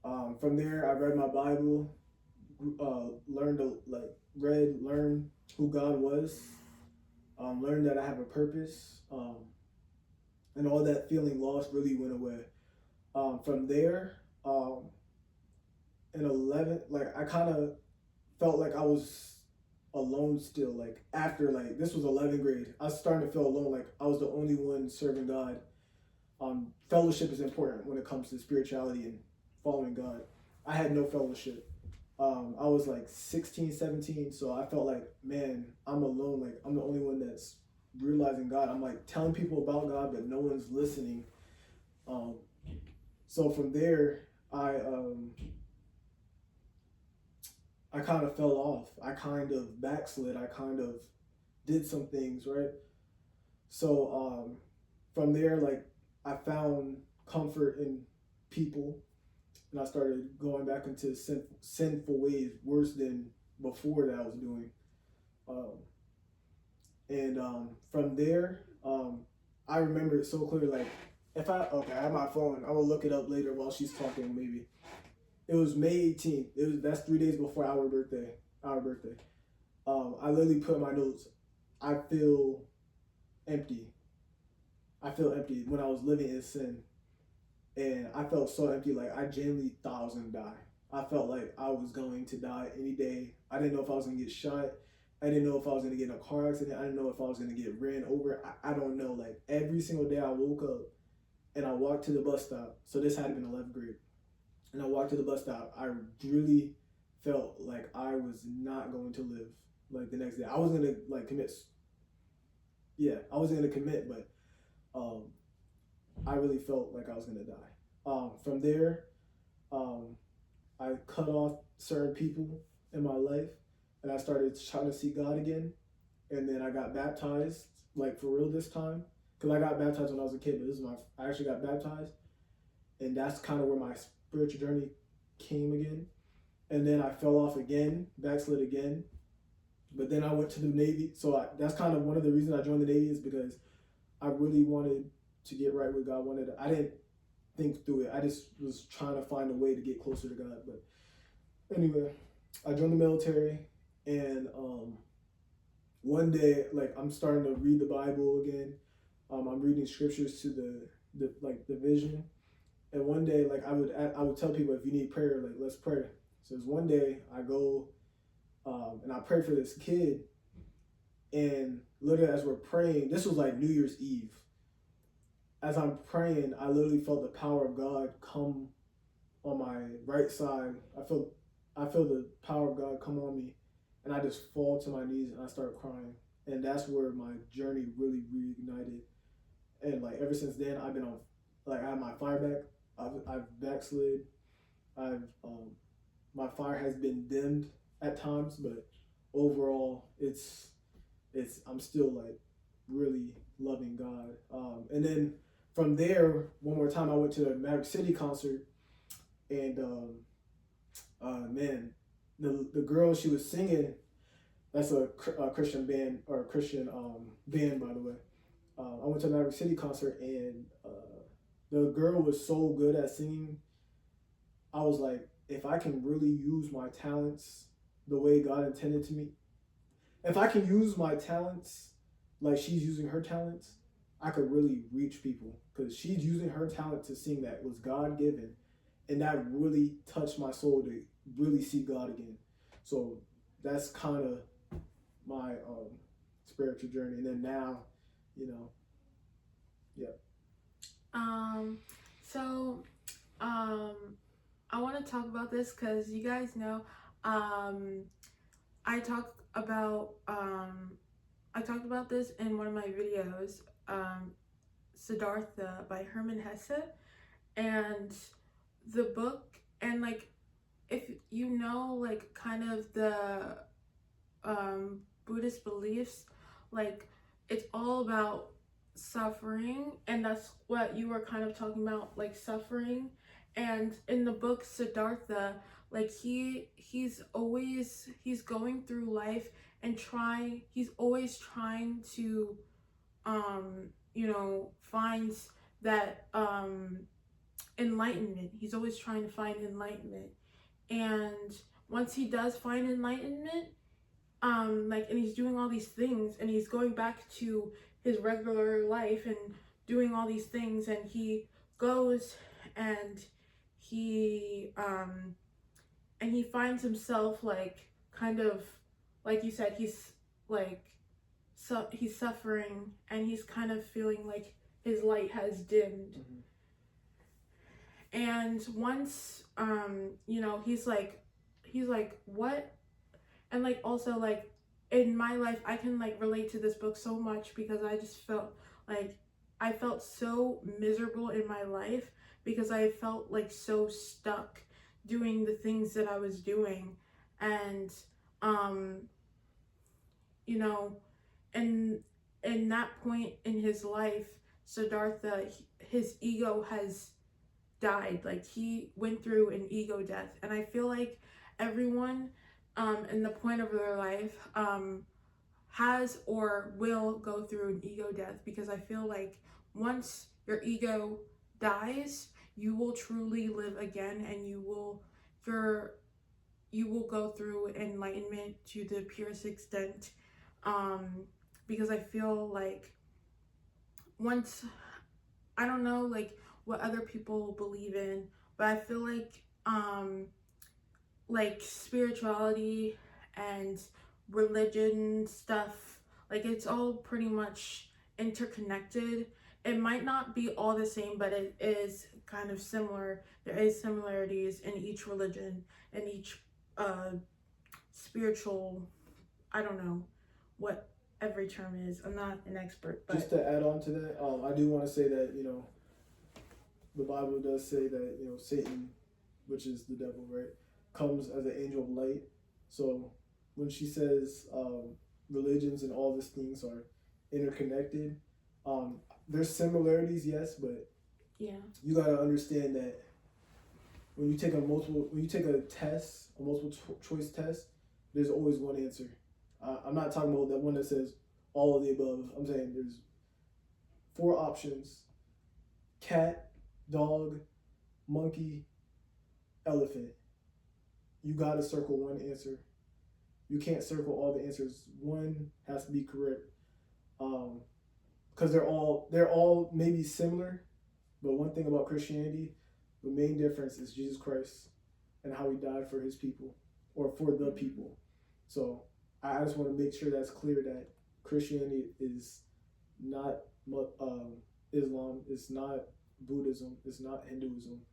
Speaker 2: From there, I read my Bible, learned to learn who God was, learned that I have a purpose, and all that feeling lost really went away. From there, in 11, like I kind of felt like I was alone still. Like after this was 11th grade, I was starting to feel alone. Like I was the only one serving God. Fellowship is important when it comes to spirituality and following God. I had no fellowship. I was like 16, 17, so I felt like, man, I'm alone. Like I'm the only one that's realizing God. I'm like telling people about God, but no one's listening. So from there, I kind of fell off. I kind of backslid. I kind of did some things, right? So from there, like I found comfort in people, and I started going back into sinful ways, worse than before that I was doing. From there, I remember it so clear. Like I have my phone. I will look it up later while she's talking. Maybe it was May 18th. That's 3 days before our birthday. I literally put in my notes, I feel empty. I feel empty when I was living in sin. And I felt so empty, like I genuinely thought I was gonna die. I felt like I was going to die any day. I didn't know if I was gonna get shot. I didn't know if I was gonna get in a car accident. I didn't know if I was gonna get ran over. I don't know. Like every single day I woke up and I walked to the bus stop. So this had been 11th grade. And I walked to the bus stop. I really felt like I was not going to live like the next day. I was gonna commit. Yeah, I was gonna commit, but I really felt like I was gonna die. From there, I cut off certain people in my life, and I started trying to see God again. And then I got baptized, like for real this time, because I got baptized when I was a kid. But I actually got baptized, and that's kind of where my spiritual journey came again. And then I fell off again, backslid again. But then I went to the Navy, so that's kind of one of the reasons I joined the Navy, is because I really wanted to get right with God. I didn't think through it. I just was trying to find a way to get closer to God. But anyway, I joined the military, and one day, like I'm starting to read the Bible again. I'm reading scriptures to the vision, and one day, like I would tell people, if you need prayer, like let's pray. So it's one day I go, and I pray for this kid, and literally as we're praying, this was like New Year's Eve. As I'm praying, I literally felt the power of God come on my right side. I feel the power of God come on me, and I just fall to my knees and I start crying. And that's where my journey really reignited. And like ever since then, I've been on, like I have my fire back. I've backslid. My fire has been dimmed at times, but overall, I'm still like really loving God. And then from there, one more time, I went to a Maverick City concert, and man, the girl she was singing, that's a Christian band, or a Christian band, by the way. I went to a Maverick City concert, and the girl was so good at singing. I was like, if I can really use my talents the way God intended to me, if I can use my talents like she's using her talents, I could really reach people, because she's using her talent to sing that was God given, and that really touched my soul to really see God again. So that's kind of my spiritual journey. And then now, yeah.
Speaker 1: I want to talk about this because you guys know, I talked about this in one of my videos, Siddhartha by Hermann Hesse, and the book, and like if you know like kind of the Buddhist beliefs, like it's all about suffering, and that's what you were kind of talking about, like suffering. And in the book Siddhartha, like he's going through life and he's always trying to finds that enlightenment. He's always trying to find enlightenment. And once he does find enlightenment, and he's doing all these things, and he's going back to his regular life and doing all these things, and he goes and he finds himself kind of like you said, he's he's suffering, and he's kind of feeling like his light has dimmed. And once he's like what? And also in my life, I can relate to this book so much, because I just felt I felt so miserable in my life, because I felt so stuck doing the things that I was doing. And and in that point in his life, Siddhartha, his ego has died. He went through an ego death. And I feel like everyone in the point of their life has or will go through an ego death, because I feel like once your ego dies, you will truly live again, and you will go through enlightenment to the purest extent. Because I feel like once, I don't know what other people believe in, but I feel like spirituality and religion stuff, it's all pretty much interconnected. It might not be all the same, but it is kind of similar. There is similarities in each religion and each spiritual, I don't know what every term is. I'm not an expert, but
Speaker 2: just to add on to that, I do want to say that the Bible does say that Satan, which is the devil, right, comes as an angel of light. So when she says religions and all these things are interconnected, there's similarities, yes, but
Speaker 1: yeah,
Speaker 2: you gotta understand that when you take a multiple choice test, there's always one answer. I'm not talking about that one that says all of the above. I'm saying there's 4 options: cat, dog, monkey, elephant. You gotta circle one answer. You can't circle all the answers. One has to be correct. Because they're all maybe similar, but one thing about Christianity, the main difference is Jesus Christ and how he died for his people, or for the people. So I just want to make sure that's clear, that Christianity is not Islam, it's not Buddhism, it's not Hinduism.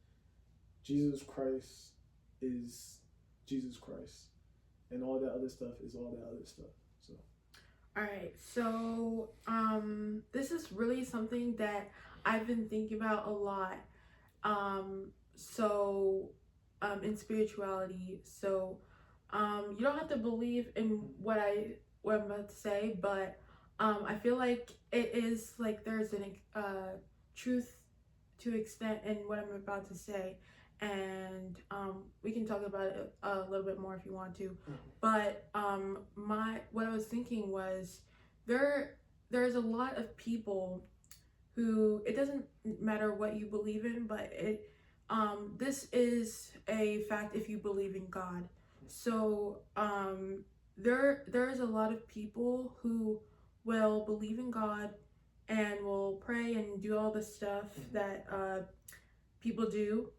Speaker 2: Jesus Christ is Jesus Christ, and all that other stuff is all that other stuff. So
Speaker 1: all right, so this is really something that I've been thinking about a lot. In spirituality, you don't have to believe in what I'm about to say, but I feel like it is there's a truth to extent in what I'm about to say, and we can talk about it a little bit more if you want to. But what I was thinking was there's a lot of people who, it doesn't matter what you believe in, but this is a fact if you believe in God. So there's a lot of people who will believe in God and will pray and do all the stuff that people do.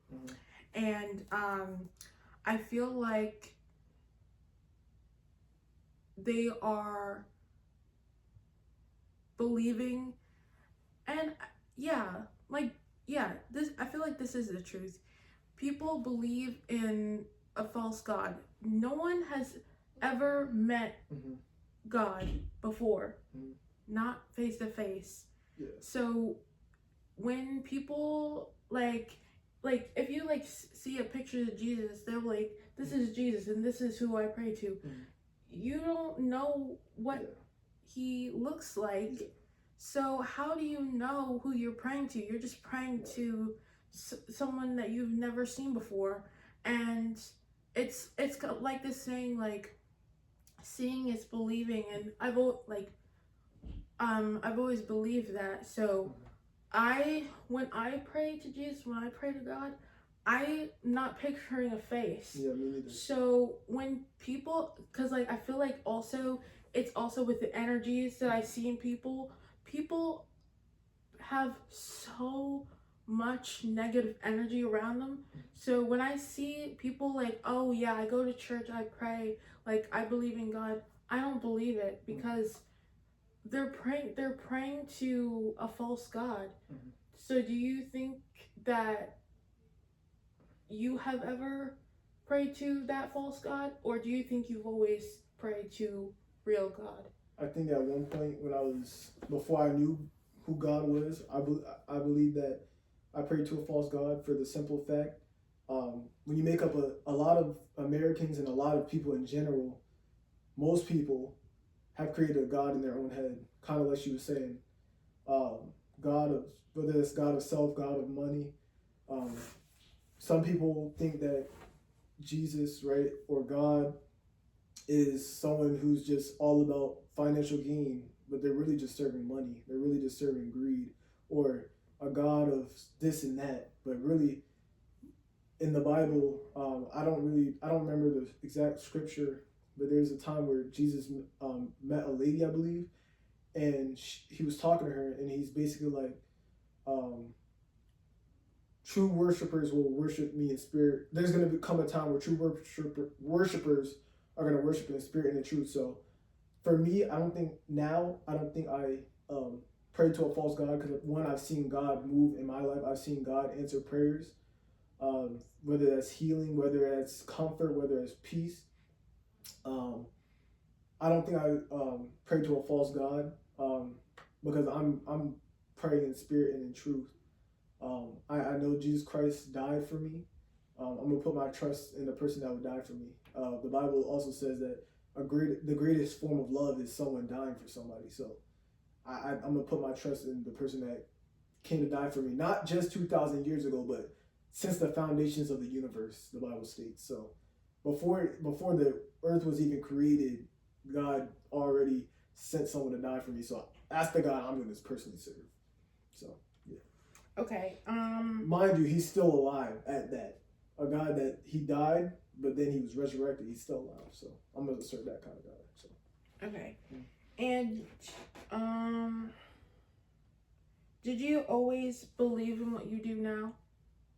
Speaker 1: And I feel like they are believing, and this, I feel like this is the truth. People believe in a false God. No one has ever met God before, not face to face. So when people if you see a picture of Jesus, they're like, this is Jesus and this is who I pray to. You don't know what he looks like, so how do you know who you're praying to? You're just praying to someone that you've never seen before. And it's like this saying, seeing is believing. And I've always believed that. So when I pray to Jesus, when I pray to God, I'm not picturing a face.
Speaker 2: Yeah, me neither.
Speaker 1: So when people, because like I feel like also it's also with the energies that I see in people. People have so much negative energy around them. So when I see people like, oh yeah, I go to church, I pray, like I believe in God, I don't believe it because they're praying to a false god.
Speaker 2: Mhm.
Speaker 1: So do you think that you have ever prayed to that false god, or do you think you've always prayed to real God?
Speaker 2: I think at one point when before I knew who God was, I believe that I prayed to a false God for the simple fact, when you make up a lot of Americans and a lot of people in general, most people have created a God in their own head, kind of like she was saying. God of, whether it's God of self, God of money. Um, some people think that Jesus, right, or God is someone who's just all about financial gain, but they're really just serving money. They're really just serving greed, or a God of this and that. But really, in the Bible, I don't remember the exact scripture, but there's a time where Jesus met a lady, I believe, and he was talking to her, and he's basically like, true worshipers will worship me in spirit. There's going to come a time where true worshipers are going to worship in spirit and in truth. So for me, I don't think I pray to a false God, because one, I've seen God move in my life. I've seen God answer prayers, whether that's healing, whether that's comfort, whether it's peace. I don't think I pray to a false God, because I'm praying in spirit and in truth. I know Jesus Christ died for me. I'm gonna put my trust in the person that would die for me. The Bible also says that the greatest form of love is someone dying for somebody. So I'm gonna put my trust in the person that came to die for me, not just 2,000 years ago, but since the foundations of the universe, the Bible states. So before the earth was even created, God already sent someone to die for me. So that's the God I'm gonna personally serve. So yeah.
Speaker 1: Okay.
Speaker 2: Mind you, he's still alive at that. A God that he died, but then he was resurrected. He's still alive. So I'm gonna serve that kind of God. So
Speaker 1: Okay. And did you always believe in what you do now?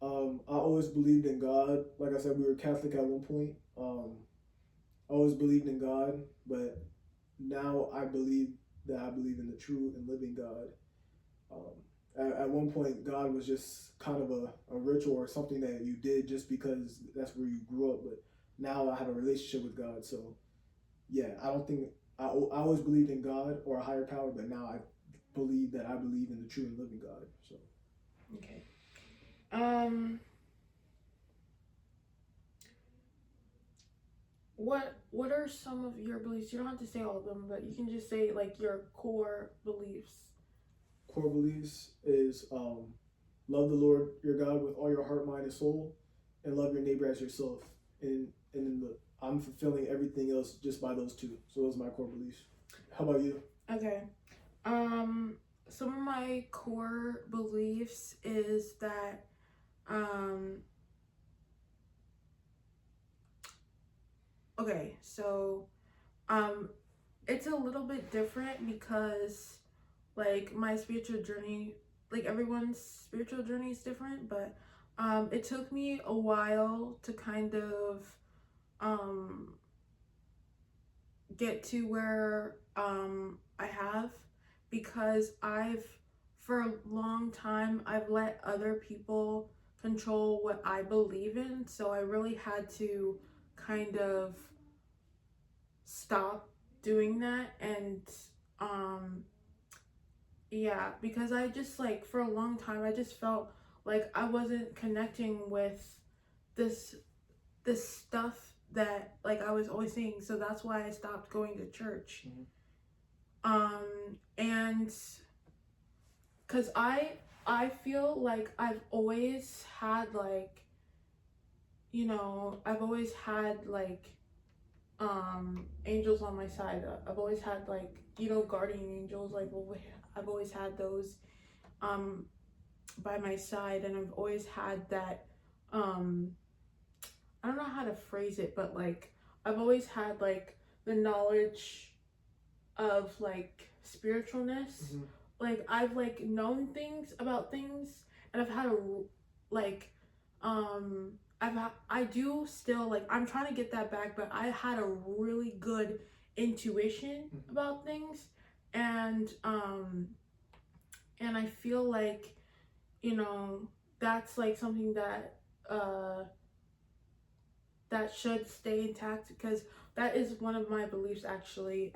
Speaker 2: I always believed in God. Like I said, we were Catholic at one point. I always believed in God, but now I believe in the true and living God. At one point, God was just kind of a ritual or something that you did just because that's where you grew up. But now I have a relationship with God. So yeah, I don't think I always believed in God or a higher power, but now I believe in the true and living God. So
Speaker 1: Okay. What are some of your beliefs? You don't have to say all of them, but you can just say like your core beliefs.
Speaker 2: core beliefs is love the Lord your God with all your heart, mind, and soul, and love your neighbor as yourself. And I'm fulfilling everything else just by those two. So those are my core beliefs. How about you?
Speaker 1: Okay. Some of my core beliefs is that okay, so it's a little bit different because like my spiritual journey, like everyone's spiritual journey is different, but it took me a while to kind of get to where I have, because for a long time I've let other people control what I believe in, so I really had to kind of stop doing that. And yeah, because I just like for a long time I just felt like I wasn't connecting with this stuff that like I was always seeing, so that's why I stopped going to church. And because I feel like I've always had like, I've always had like angels on my side. I've always had like, you know, guardian angels. Like, I've always had those by my side, and I've always had that. I don't know how to phrase it, but like I've always had like the knowledge of like spiritualness.
Speaker 2: Mm-hmm.
Speaker 1: Like I've like known things about things, and I've had a like I do still, like, I'm trying to get that back, but I had a really good intuition
Speaker 2: Mm-hmm.
Speaker 1: about things, and I feel like, you know, that's like something that that should stay intact, because that is one of my beliefs actually.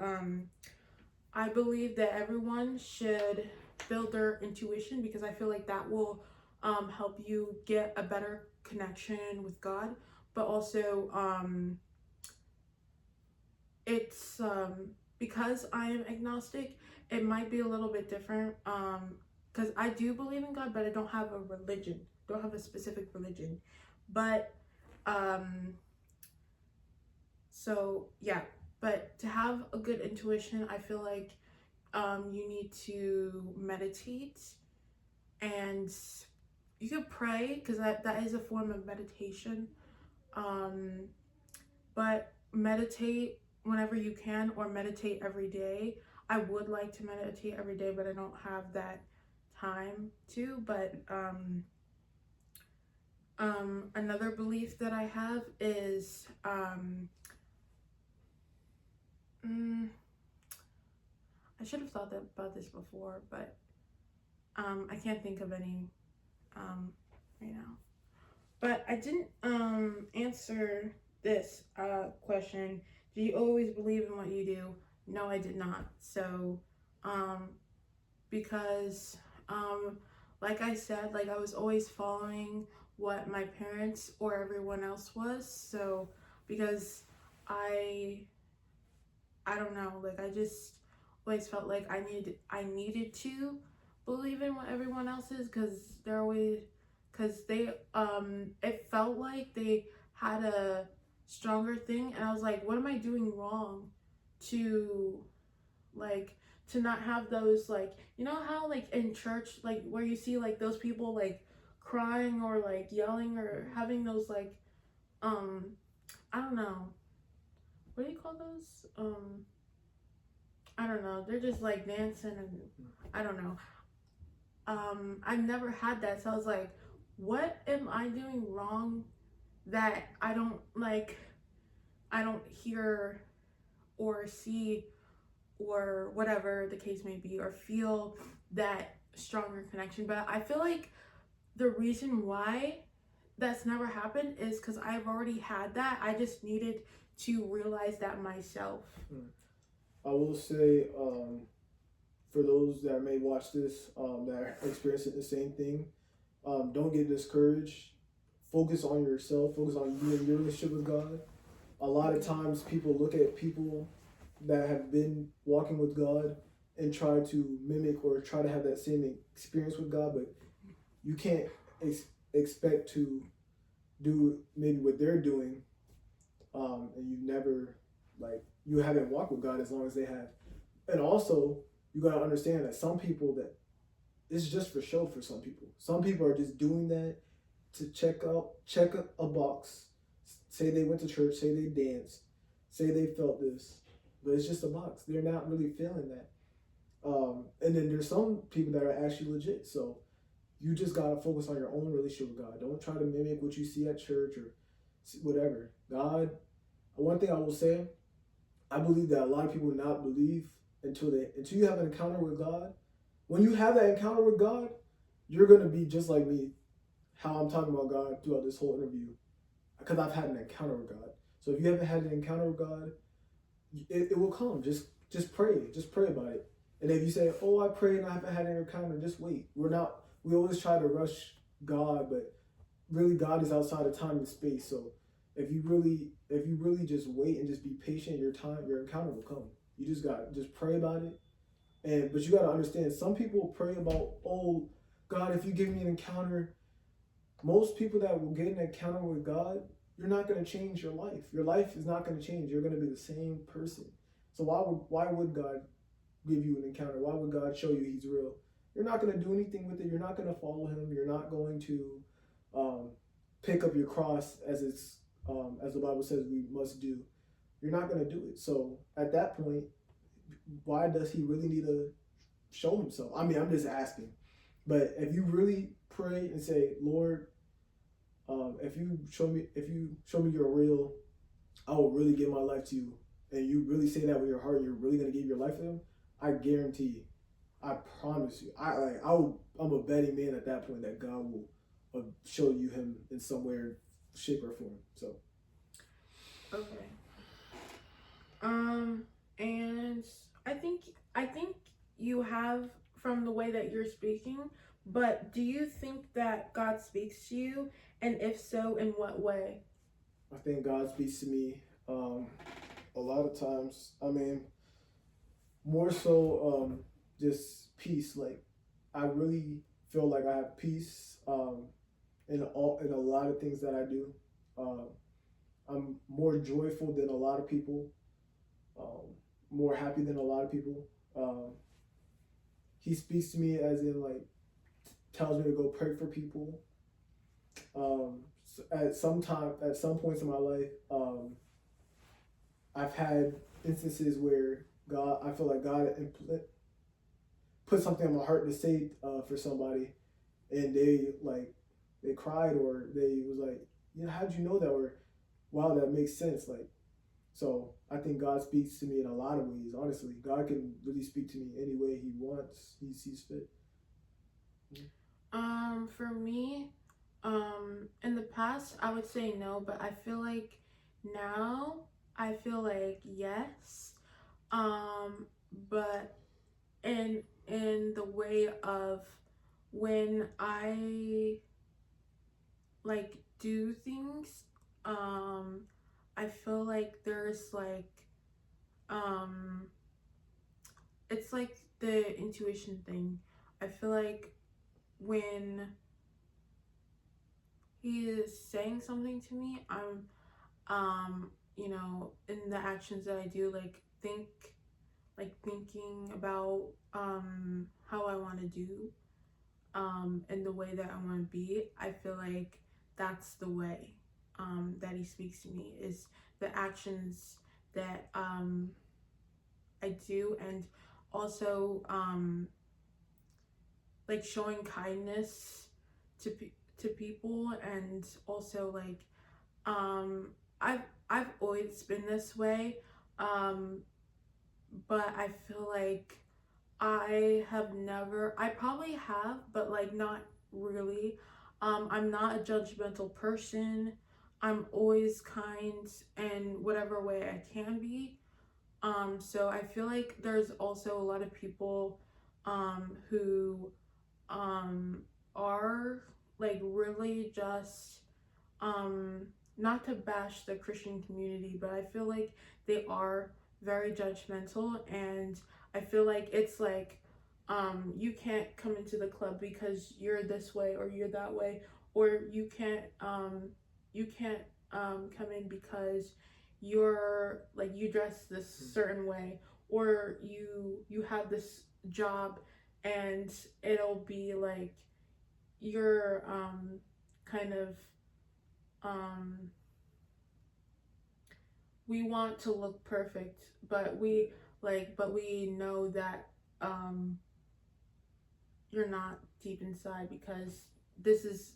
Speaker 1: I believe that everyone should build their intuition, because I feel like that will help you get a better connection with God. But also, it's because I am agnostic, it might be a little bit different. Because I do believe in God, but I don't have a religion, don't have a specific religion. But so yeah, but to have a good intuition, I feel like you need to meditate, and you could pray, because that is a form of meditation. Um, but meditate whenever you can, or meditate every day. I would like to meditate every day, but I don't have that time to. But another belief that I have is I should have thought about this before, but I can't think of any right now. But I didn't answer this question. Do you always believe in what you do? No, I did not. So because like I said, like I was always following what my parents or everyone else was. So because I I don't know, like I just always felt like I needed to believe in what everyone else is, because they're always, because they it felt like they had a stronger thing, and I was like, what am I doing wrong to, like, to not have those, like, you know how like in church, like where you see like those people like crying or like yelling or having those like um I don't know, what do you call those? I don't know. They're just like dancing, and I don't know. I've never had that, so I was like, what am I doing wrong that I don't hear or see, or whatever the case may be, or feel that stronger connection. But I feel like the reason why that's never happened is because I've already had that. I just needed to realize that myself.
Speaker 2: I will say, for those that may watch this, that are experiencing the same thing, don't get discouraged. Focus on yourself. Focus on you and your relationship with God. A lot of times, people look at people that have been walking with God and try to mimic or try to have that same experience with God, but you can't expect to do maybe what they're doing, and you never, like, you haven't walked with God as long as they have. And also, you gotta understand that some people, that it's just for show for some people. Some people are just doing that to check a box, say they went to church, say they danced, say they felt this, but it's just a box. They're not really feeling that. And then there's some people that are actually legit. So you just gotta focus on your own relationship with God. Don't try to mimic what you see at church or whatever. God, one thing I will say, I believe that a lot of people will not believe until you have an encounter with God. When you have that encounter with God, you're gonna be just like me, how I'm talking about God throughout this whole interview, because I've had an encounter with God. So if you haven't had an encounter with God, it will come. Just pray about it. And if you say, "Oh, I prayed and I haven't had an encounter," just wait. We always try to rush God, but really God is outside of time and space. So if you really just wait and just be patient, your encounter will come. You just pray about it. But you gotta understand, some people pray about, "Oh, God, if you give me an encounter." Most people that will get an encounter with God you're not going to change your life. Your life is not going to change. You're going to be the same person. So why would God give you an encounter? Why would God show you He's real? You're not going to do anything with it. You're not going to follow Him. You're not going to pick up your cross as the Bible says we must do. You're not going to do it. So at that point, why does He really need to show Himself? I mean, I'm just asking. But if you really pray and say, Lord, if you show me you're real, I will really give my life to you. And you really say that with your heart, you're really gonna give your life to Him. I guarantee you, I promise you. I'm a betting man at that point that God will show you Him in somewhere, shape or form. So.
Speaker 1: Okay. And I think you have, from the way that you're speaking, but do you think that God speaks to you? And if so, in what way?
Speaker 2: I think God speaks to me a lot of times. I mean, more so just peace. Like, I really feel like I have peace in a lot of things that I do. I'm more joyful than a lot of people, more happy than a lot of people. He speaks to me as in, like, tells me to go pray for people. At some points in my life, I've had instances where I feel like God put something on my heart to say for somebody, and they cried, or they was like, how'd you know that? Or, wow, that makes sense. Like, so I think God speaks to me in a lot of ways. Honestly, God can really speak to me any way He wants. He sees fit.
Speaker 1: For me, in the past, I would say no, but I feel like now I feel like yes. But in the way of when I like do things, I feel like there's like it's like the intuition thing. I feel like when He is saying something to me, I'm in the actions that I do, like thinking about how I want to do and the way that I want to be. I feel like that's the way that He speaks to me, is the actions that I do, and also like showing kindness to people, and also like I've always been this way, but I feel like I probably have, but like not really. I'm not a judgmental person. I'm always kind in whatever way I can be. So I feel like there's also a lot of people who are like really just not to bash the Christian community, but I feel like they are very judgmental, and I feel like it's like you can't come into the club because you're this way or you're that way, or you can't come in because you're like you dress this certain way, or you have this job, and it'll be like you're kind of we want to look perfect, but we know that you're not deep inside, because this is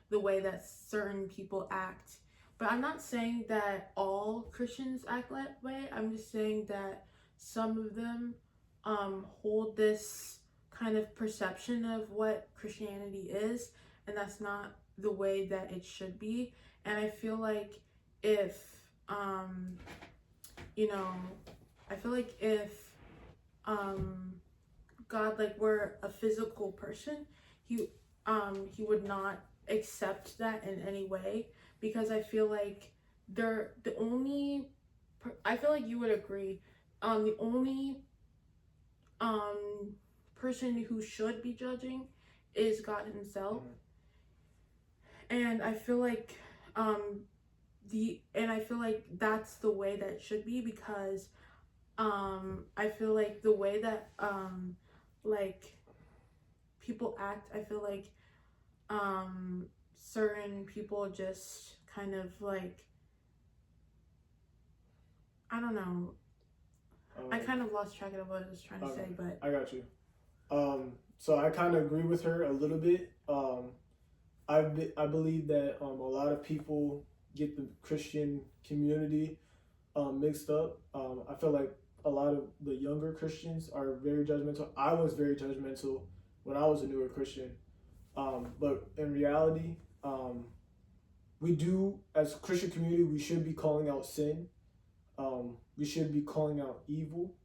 Speaker 1: the way that certain people act. But I'm not saying that all Christians act that way. I'm just saying that some of them hold this kind of perception of what Christianity is, and that's not the way that it should be. And I feel like if God like were a physical person, he would not accept that in any way, because I feel like I feel like you would agree, the only person who should be judging is God Himself. And I feel like and I feel like that's the way that it should be, because I feel like the way that like people act, I feel like certain people just kind of like, I don't know. I kind of lost track of what I was trying to say, but
Speaker 2: I got you. So I kind of agree with her a little bit. I believe that a lot of people get the Christian community mixed up. I feel like a lot of the younger Christians are very judgmental. I was very judgmental when I was a newer Christian. But in reality, we do, as a Christian community, we should be calling out sin. We should be calling out evil.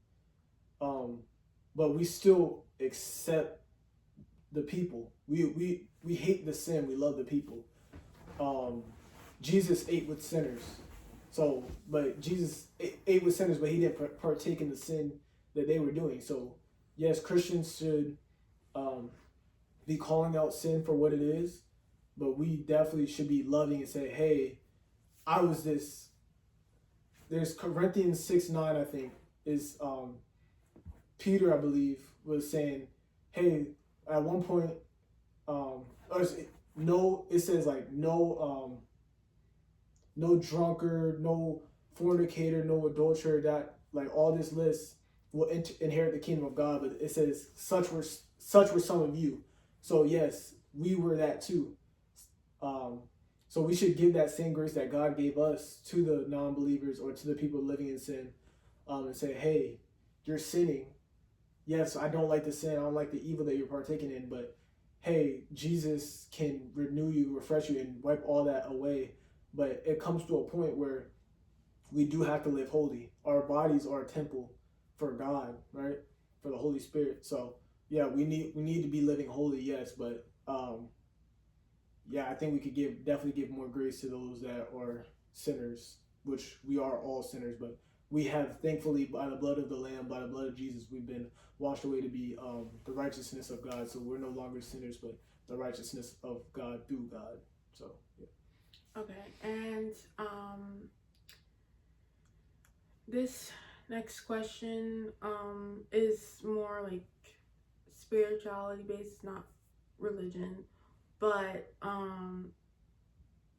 Speaker 2: But we still accept the people. We hate the sin. We love the people. Jesus ate with sinners. So, but Jesus ate with sinners, but he didn't partake in the sin that they were doing. So, yes, Christians should be calling out sin for what it is, but we definitely should be loving and say, hey, I was this. There's Corinthians 6:9, I think, is Peter, I believe, was saying, hey, at one point, it says like no drunkard, no fornicator, no adulterer, that like all this list will inherit the kingdom of God. But it says such were some of you. So yes, we were that too. So we should give that same grace that God gave us to the non-believers or to the people living in sin, and say, hey, you're sinning. Yes, I don't like the sin. I don't like the evil that you're partaking in. But hey, Jesus can renew you, refresh you, and wipe all that away. But it comes to a point where we do have to live holy. Our bodies are a temple for God, right? For the Holy Spirit. So yeah, we need to be living holy, yes, but yeah, I think we could definitely give more grace to those that are sinners, which we are all sinners, but we have, thankfully, by the blood of the Lamb, by the blood of Jesus, we've been washed away to be the righteousness of God. So we're no longer sinners, but the righteousness of God through God. So yeah.
Speaker 1: okay. And this next question is more like spirituality based, not religion. But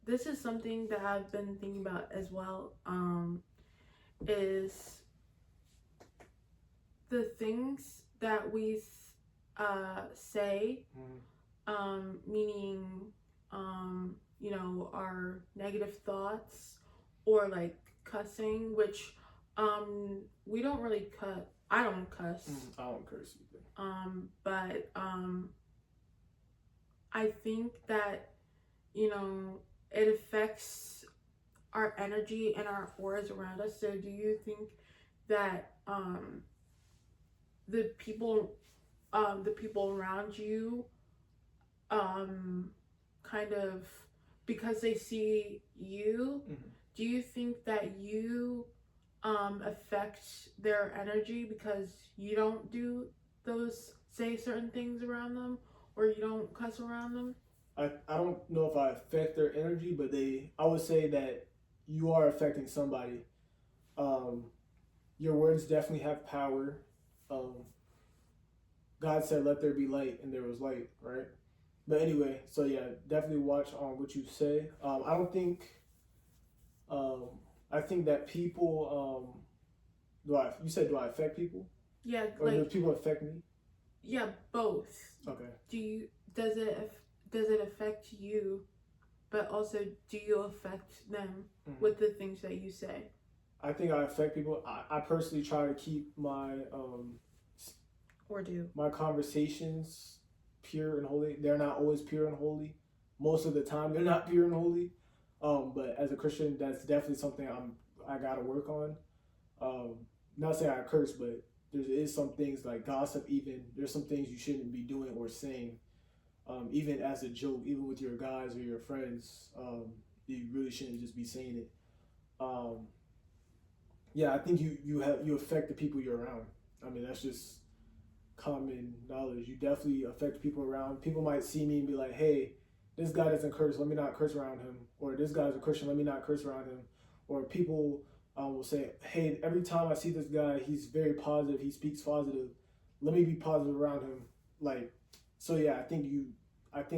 Speaker 1: this is something that I've been thinking about as well, is the things that we say, meaning, you know, our negative thoughts, or like cussing, which we don't really cut. I don't cuss.
Speaker 2: I don't curse either.
Speaker 1: But I think that, you know, it affects our energy and our auras around us. So do you think that the people around you kind of, because they see you, do you think that you affect their energy because you don't say certain things around them, or you don't cuss around them?
Speaker 2: I don't know if I affect their energy, but I would say that you are affecting somebody. Your words definitely have power. God said, let there be light, and there was light, right? But anyway, so yeah, definitely watch on what you say. I don't think, I think that people, do I affect people?
Speaker 1: Yeah,
Speaker 2: Or do people affect me?
Speaker 1: Yeah, both.
Speaker 2: Okay.
Speaker 1: Does it affect you, but also do you affect them with the things that you say?
Speaker 2: I think I affect people. I personally try to keep my my conversations pure and holy. They're not always pure and holy. Most of the time, they're not pure and holy. But as a Christian, that's definitely something I gotta work on. Not saying I curse, but there is some things like gossip. Even there's some things you shouldn't be doing or saying. Even as a joke, even with your guys or your friends, you really shouldn't just be saying it. Yeah, I think you affect the people you're around. I mean, that's just common knowledge. You definitely affect people around. People might see me and be like, hey, this guy doesn't curse, let me not curse around him, or this guy's a Christian, let me not curse around him, or people will say, hey, every time I see this guy, he's very positive, he speaks positive, let me be positive around him. Like, so yeah, I think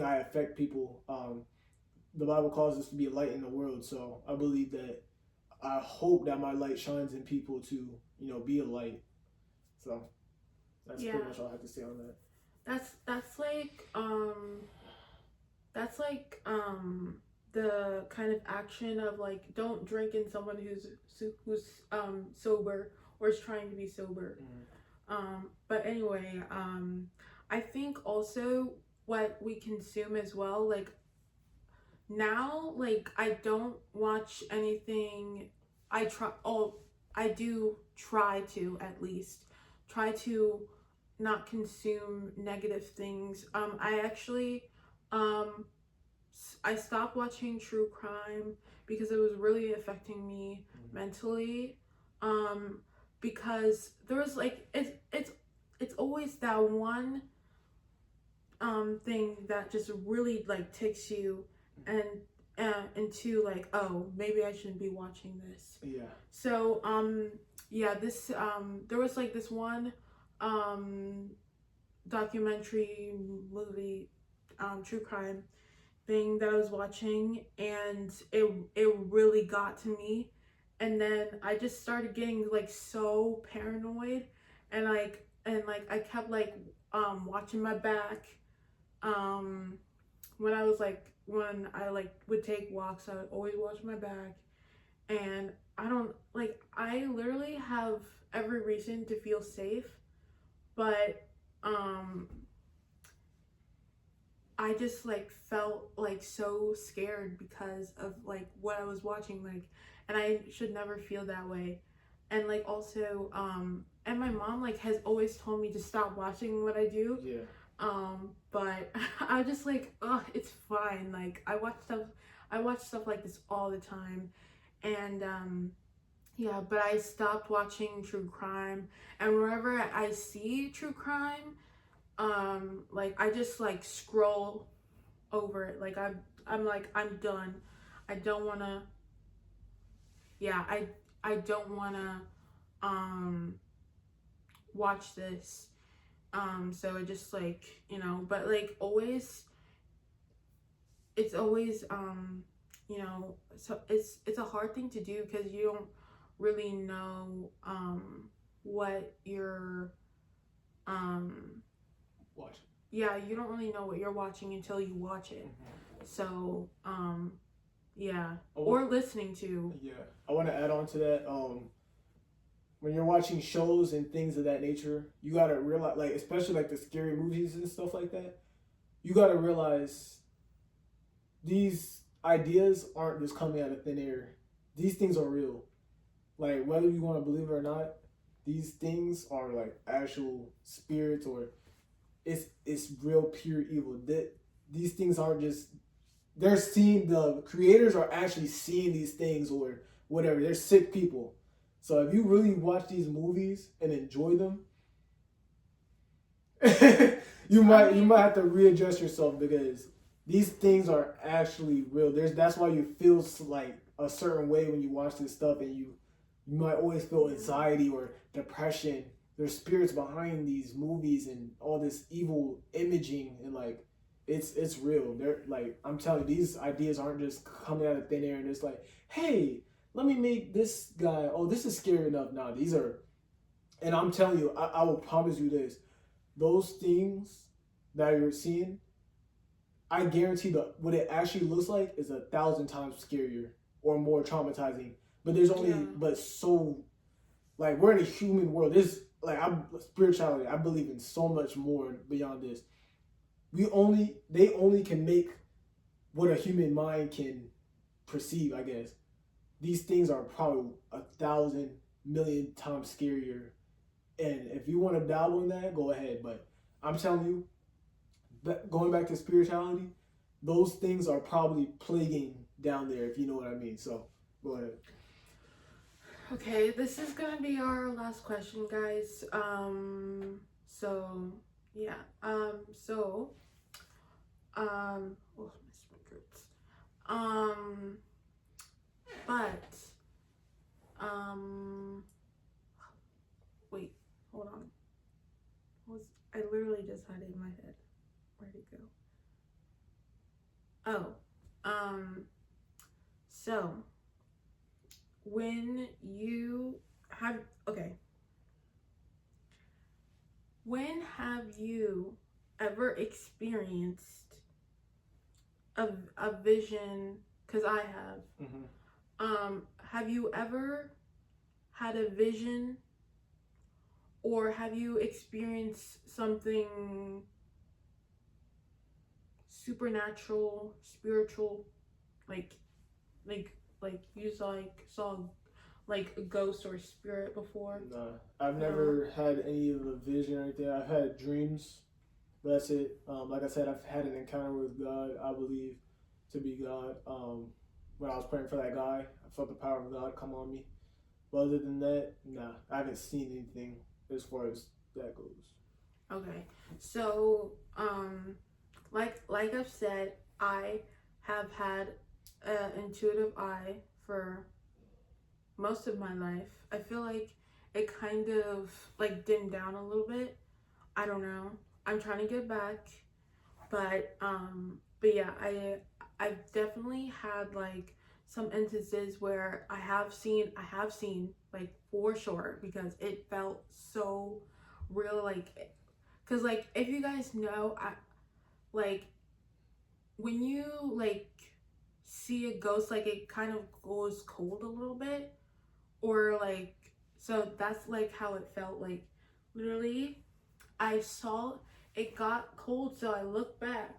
Speaker 2: I affect people. The Bible calls us to be a light in the world, so I believe that I hope that my light shines in people to, be a light. So that's pretty much all I have to say on that.
Speaker 1: That's like the kind of action of like don't drink in someone who's sober or is trying to be sober. But anyway, I think also what we consume as well, like now, like I don't watch anything. I do try to at least try to not consume negative things. I actually I stopped watching true crime because it was really affecting me mentally. Because there was like it's always that one thing that just really like takes you and into like, oh, maybe I shouldn't be watching this.
Speaker 2: Yeah.
Speaker 1: So this there was like this one documentary movie true crime thing that I was watching, and it really got to me, and then I just started getting like so paranoid, and I kept like watching my back. When I like would take walks, I would always watch my back, and I literally have every reason to feel safe, but I just like felt like so scared because of like what I was watching, like, and I should never feel that way. And like also and my mom like has always told me to stop watching what I do.
Speaker 2: Yeah.
Speaker 1: But I just like, it's fine. Like I watch stuff like this all the time. And yeah, but I stopped watching true crime, and whenever I see true crime, like I just like scroll over it. Like I'm done. I don't wanna I don't wanna watch this. So it just like, but like always it's always so it's a hard thing to do because you don't really know what you're
Speaker 2: watch.
Speaker 1: Yeah, you don't really know what you're watching until you watch it. So yeah. Or listening to.
Speaker 2: Yeah, I want to add on to that. When you're watching shows and things of that nature, you gotta realize, like, especially like the scary movies and stuff like that, you gotta realize these ideas aren't just coming out of thin air. These things are real. Like, whether you want to believe it or not, these things are like actual spirits, or it's real pure evil. These things aren't just, they're seeing, the creators are actually seeing these things or whatever. They're sick people. So if you really watch these movies and enjoy them, you might have to readjust yourself, because these things are actually real. That's why you feel like a certain way when you watch this stuff, and you might always feel anxiety or depression. There's spirits behind these movies and all this evil imaging, and like it's real. They're like, I'm telling you, these ideas aren't just coming out of thin air and it's like, hey, let me make this guy, oh, this is scary enough. Now these are, and I'm telling you, I will promise you this, those things that you're seeing, I guarantee that what it actually looks like is 1,000 times scarier or more traumatizing. But there's only, but so, like, we're in a human world. There's like, spirituality, I believe in so much more beyond this. They only can make what a human mind can perceive, I guess. These things are probably 1,000 million times scarier. And if you want to dabble in that, go ahead. But I'm telling you, going back to spirituality, those things are probably plaguing down there, if you know what I mean. So go ahead.
Speaker 1: Okay, this is gonna be our last question, guys. Oh, But um wait, hold on. I literally just had it in my head. Where'd it go? So when you have, okay, when have you ever experienced a vision? Because I have. Have you ever had a vision, or have you experienced something supernatural, spiritual, like you saw like a ghost or a spirit before?
Speaker 2: Nah, I've never had any of a vision or anything. I've had dreams, but that's it. Like I said, I've had an encounter with God. I believe to be God. When I was praying for that guy, I felt the power of God come on me. But other than that, nah, I haven't seen anything as far as that goes.
Speaker 1: Okay, so like I've said, I have had an intuitive eye for most of my life. I feel like it kind of like dimmed down a little bit. I don't know. I'm trying to get back, but yeah, I've definitely had like some instances where I have seen like for sure, because it felt so real, like, because like if you guys know, I like when you like see a ghost, like it kind of goes cold a little bit, or like, so that's like how it felt. Like literally I saw it got cold, so I looked back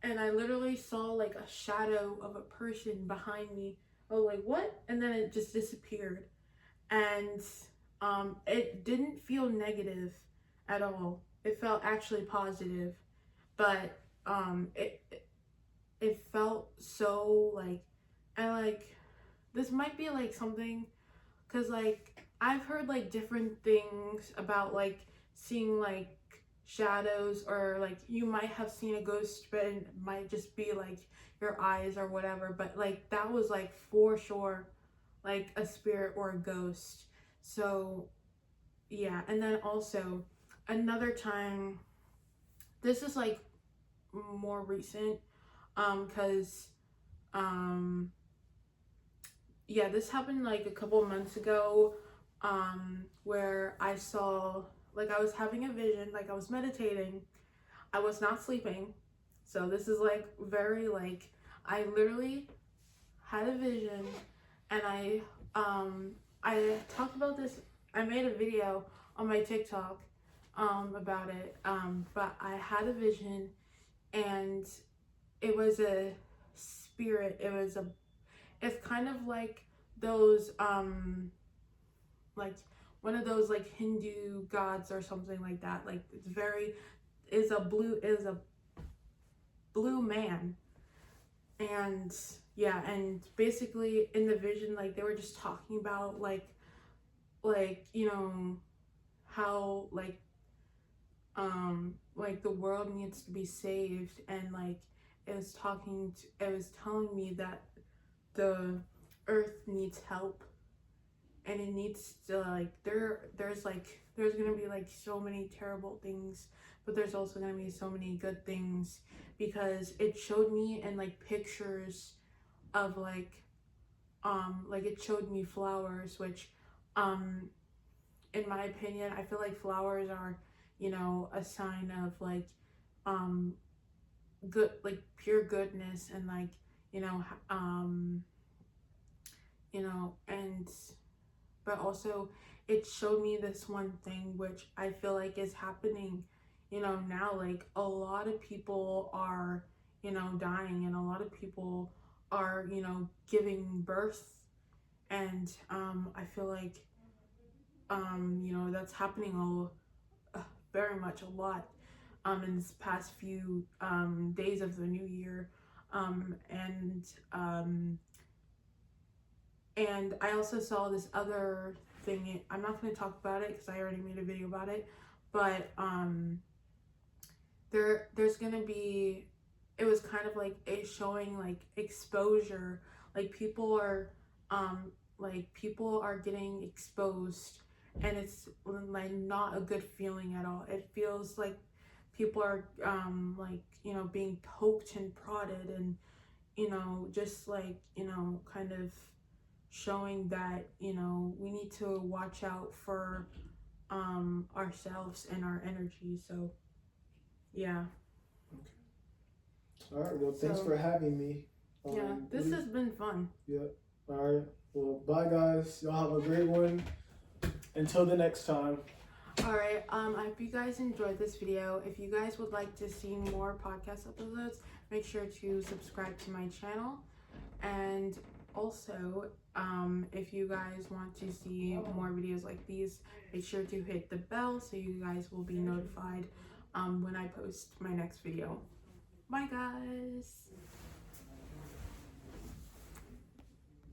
Speaker 1: and I literally saw like a shadow of a person behind me. I was like, what? And then it just disappeared. And it didn't feel negative at all. It felt actually positive. But it felt so like, and like this might be like something, because like I've heard like different things about like seeing like shadows, or like you might have seen a ghost but it might just be like your eyes or whatever, but like that was like for sure like a spirit or a ghost. So yeah, and then also another time, this is like more recent, because um yeah, this happened like a couple months ago, where I saw, like, I was having a vision, like I was meditating. I was not sleeping. So this is like very like, I literally had a vision, and I talked about this. I made a video on my TikTok about it. But I had a vision, and it was a spirit. It's kind of like those like one of those like Hindu gods or something like that. Like it's very is a blue man. And yeah, and basically in the vision, like they were just talking about like you know how like the world needs to be saved, and like it was telling me that the earth needs help, and it needs to like there's gonna be like so many terrible things, but there's also gonna be so many good things, because it showed me in like pictures of like it showed me flowers, which um in my opinion, I feel like flowers are, a sign of like um good, like pure goodness, and like you know um and but also it showed me this one thing which I feel like is happening, now. Like a lot of people are, dying, and a lot of people are, giving birth, and I feel like that's happening very much a lot in this past few days of the new year. And I also saw this other thing. I'm not going to talk about it because I already made a video about it, but there's going to be it was kind of like it showing like exposure, like people are getting exposed, and it's like not a good feeling at all. It feels like people are like, you know, being poked and prodded, and you know, just like, you know, kind of showing that, you know, we need to watch out for ourselves and our energy. So yeah.
Speaker 2: All right, well, thanks
Speaker 1: So,
Speaker 2: for having me.
Speaker 1: yeah, this has been fun.
Speaker 2: Yeah. All right. Well, bye, guys. Y'all have a great one. Until the next time.
Speaker 1: All right. I hope you guys enjoyed this video. If you guys would like to see more podcast episodes, make sure to subscribe to my channel. And also, if you guys want to see more videos like these, make sure to hit the bell so you guys will be notified when I post my next video. Bye, guys.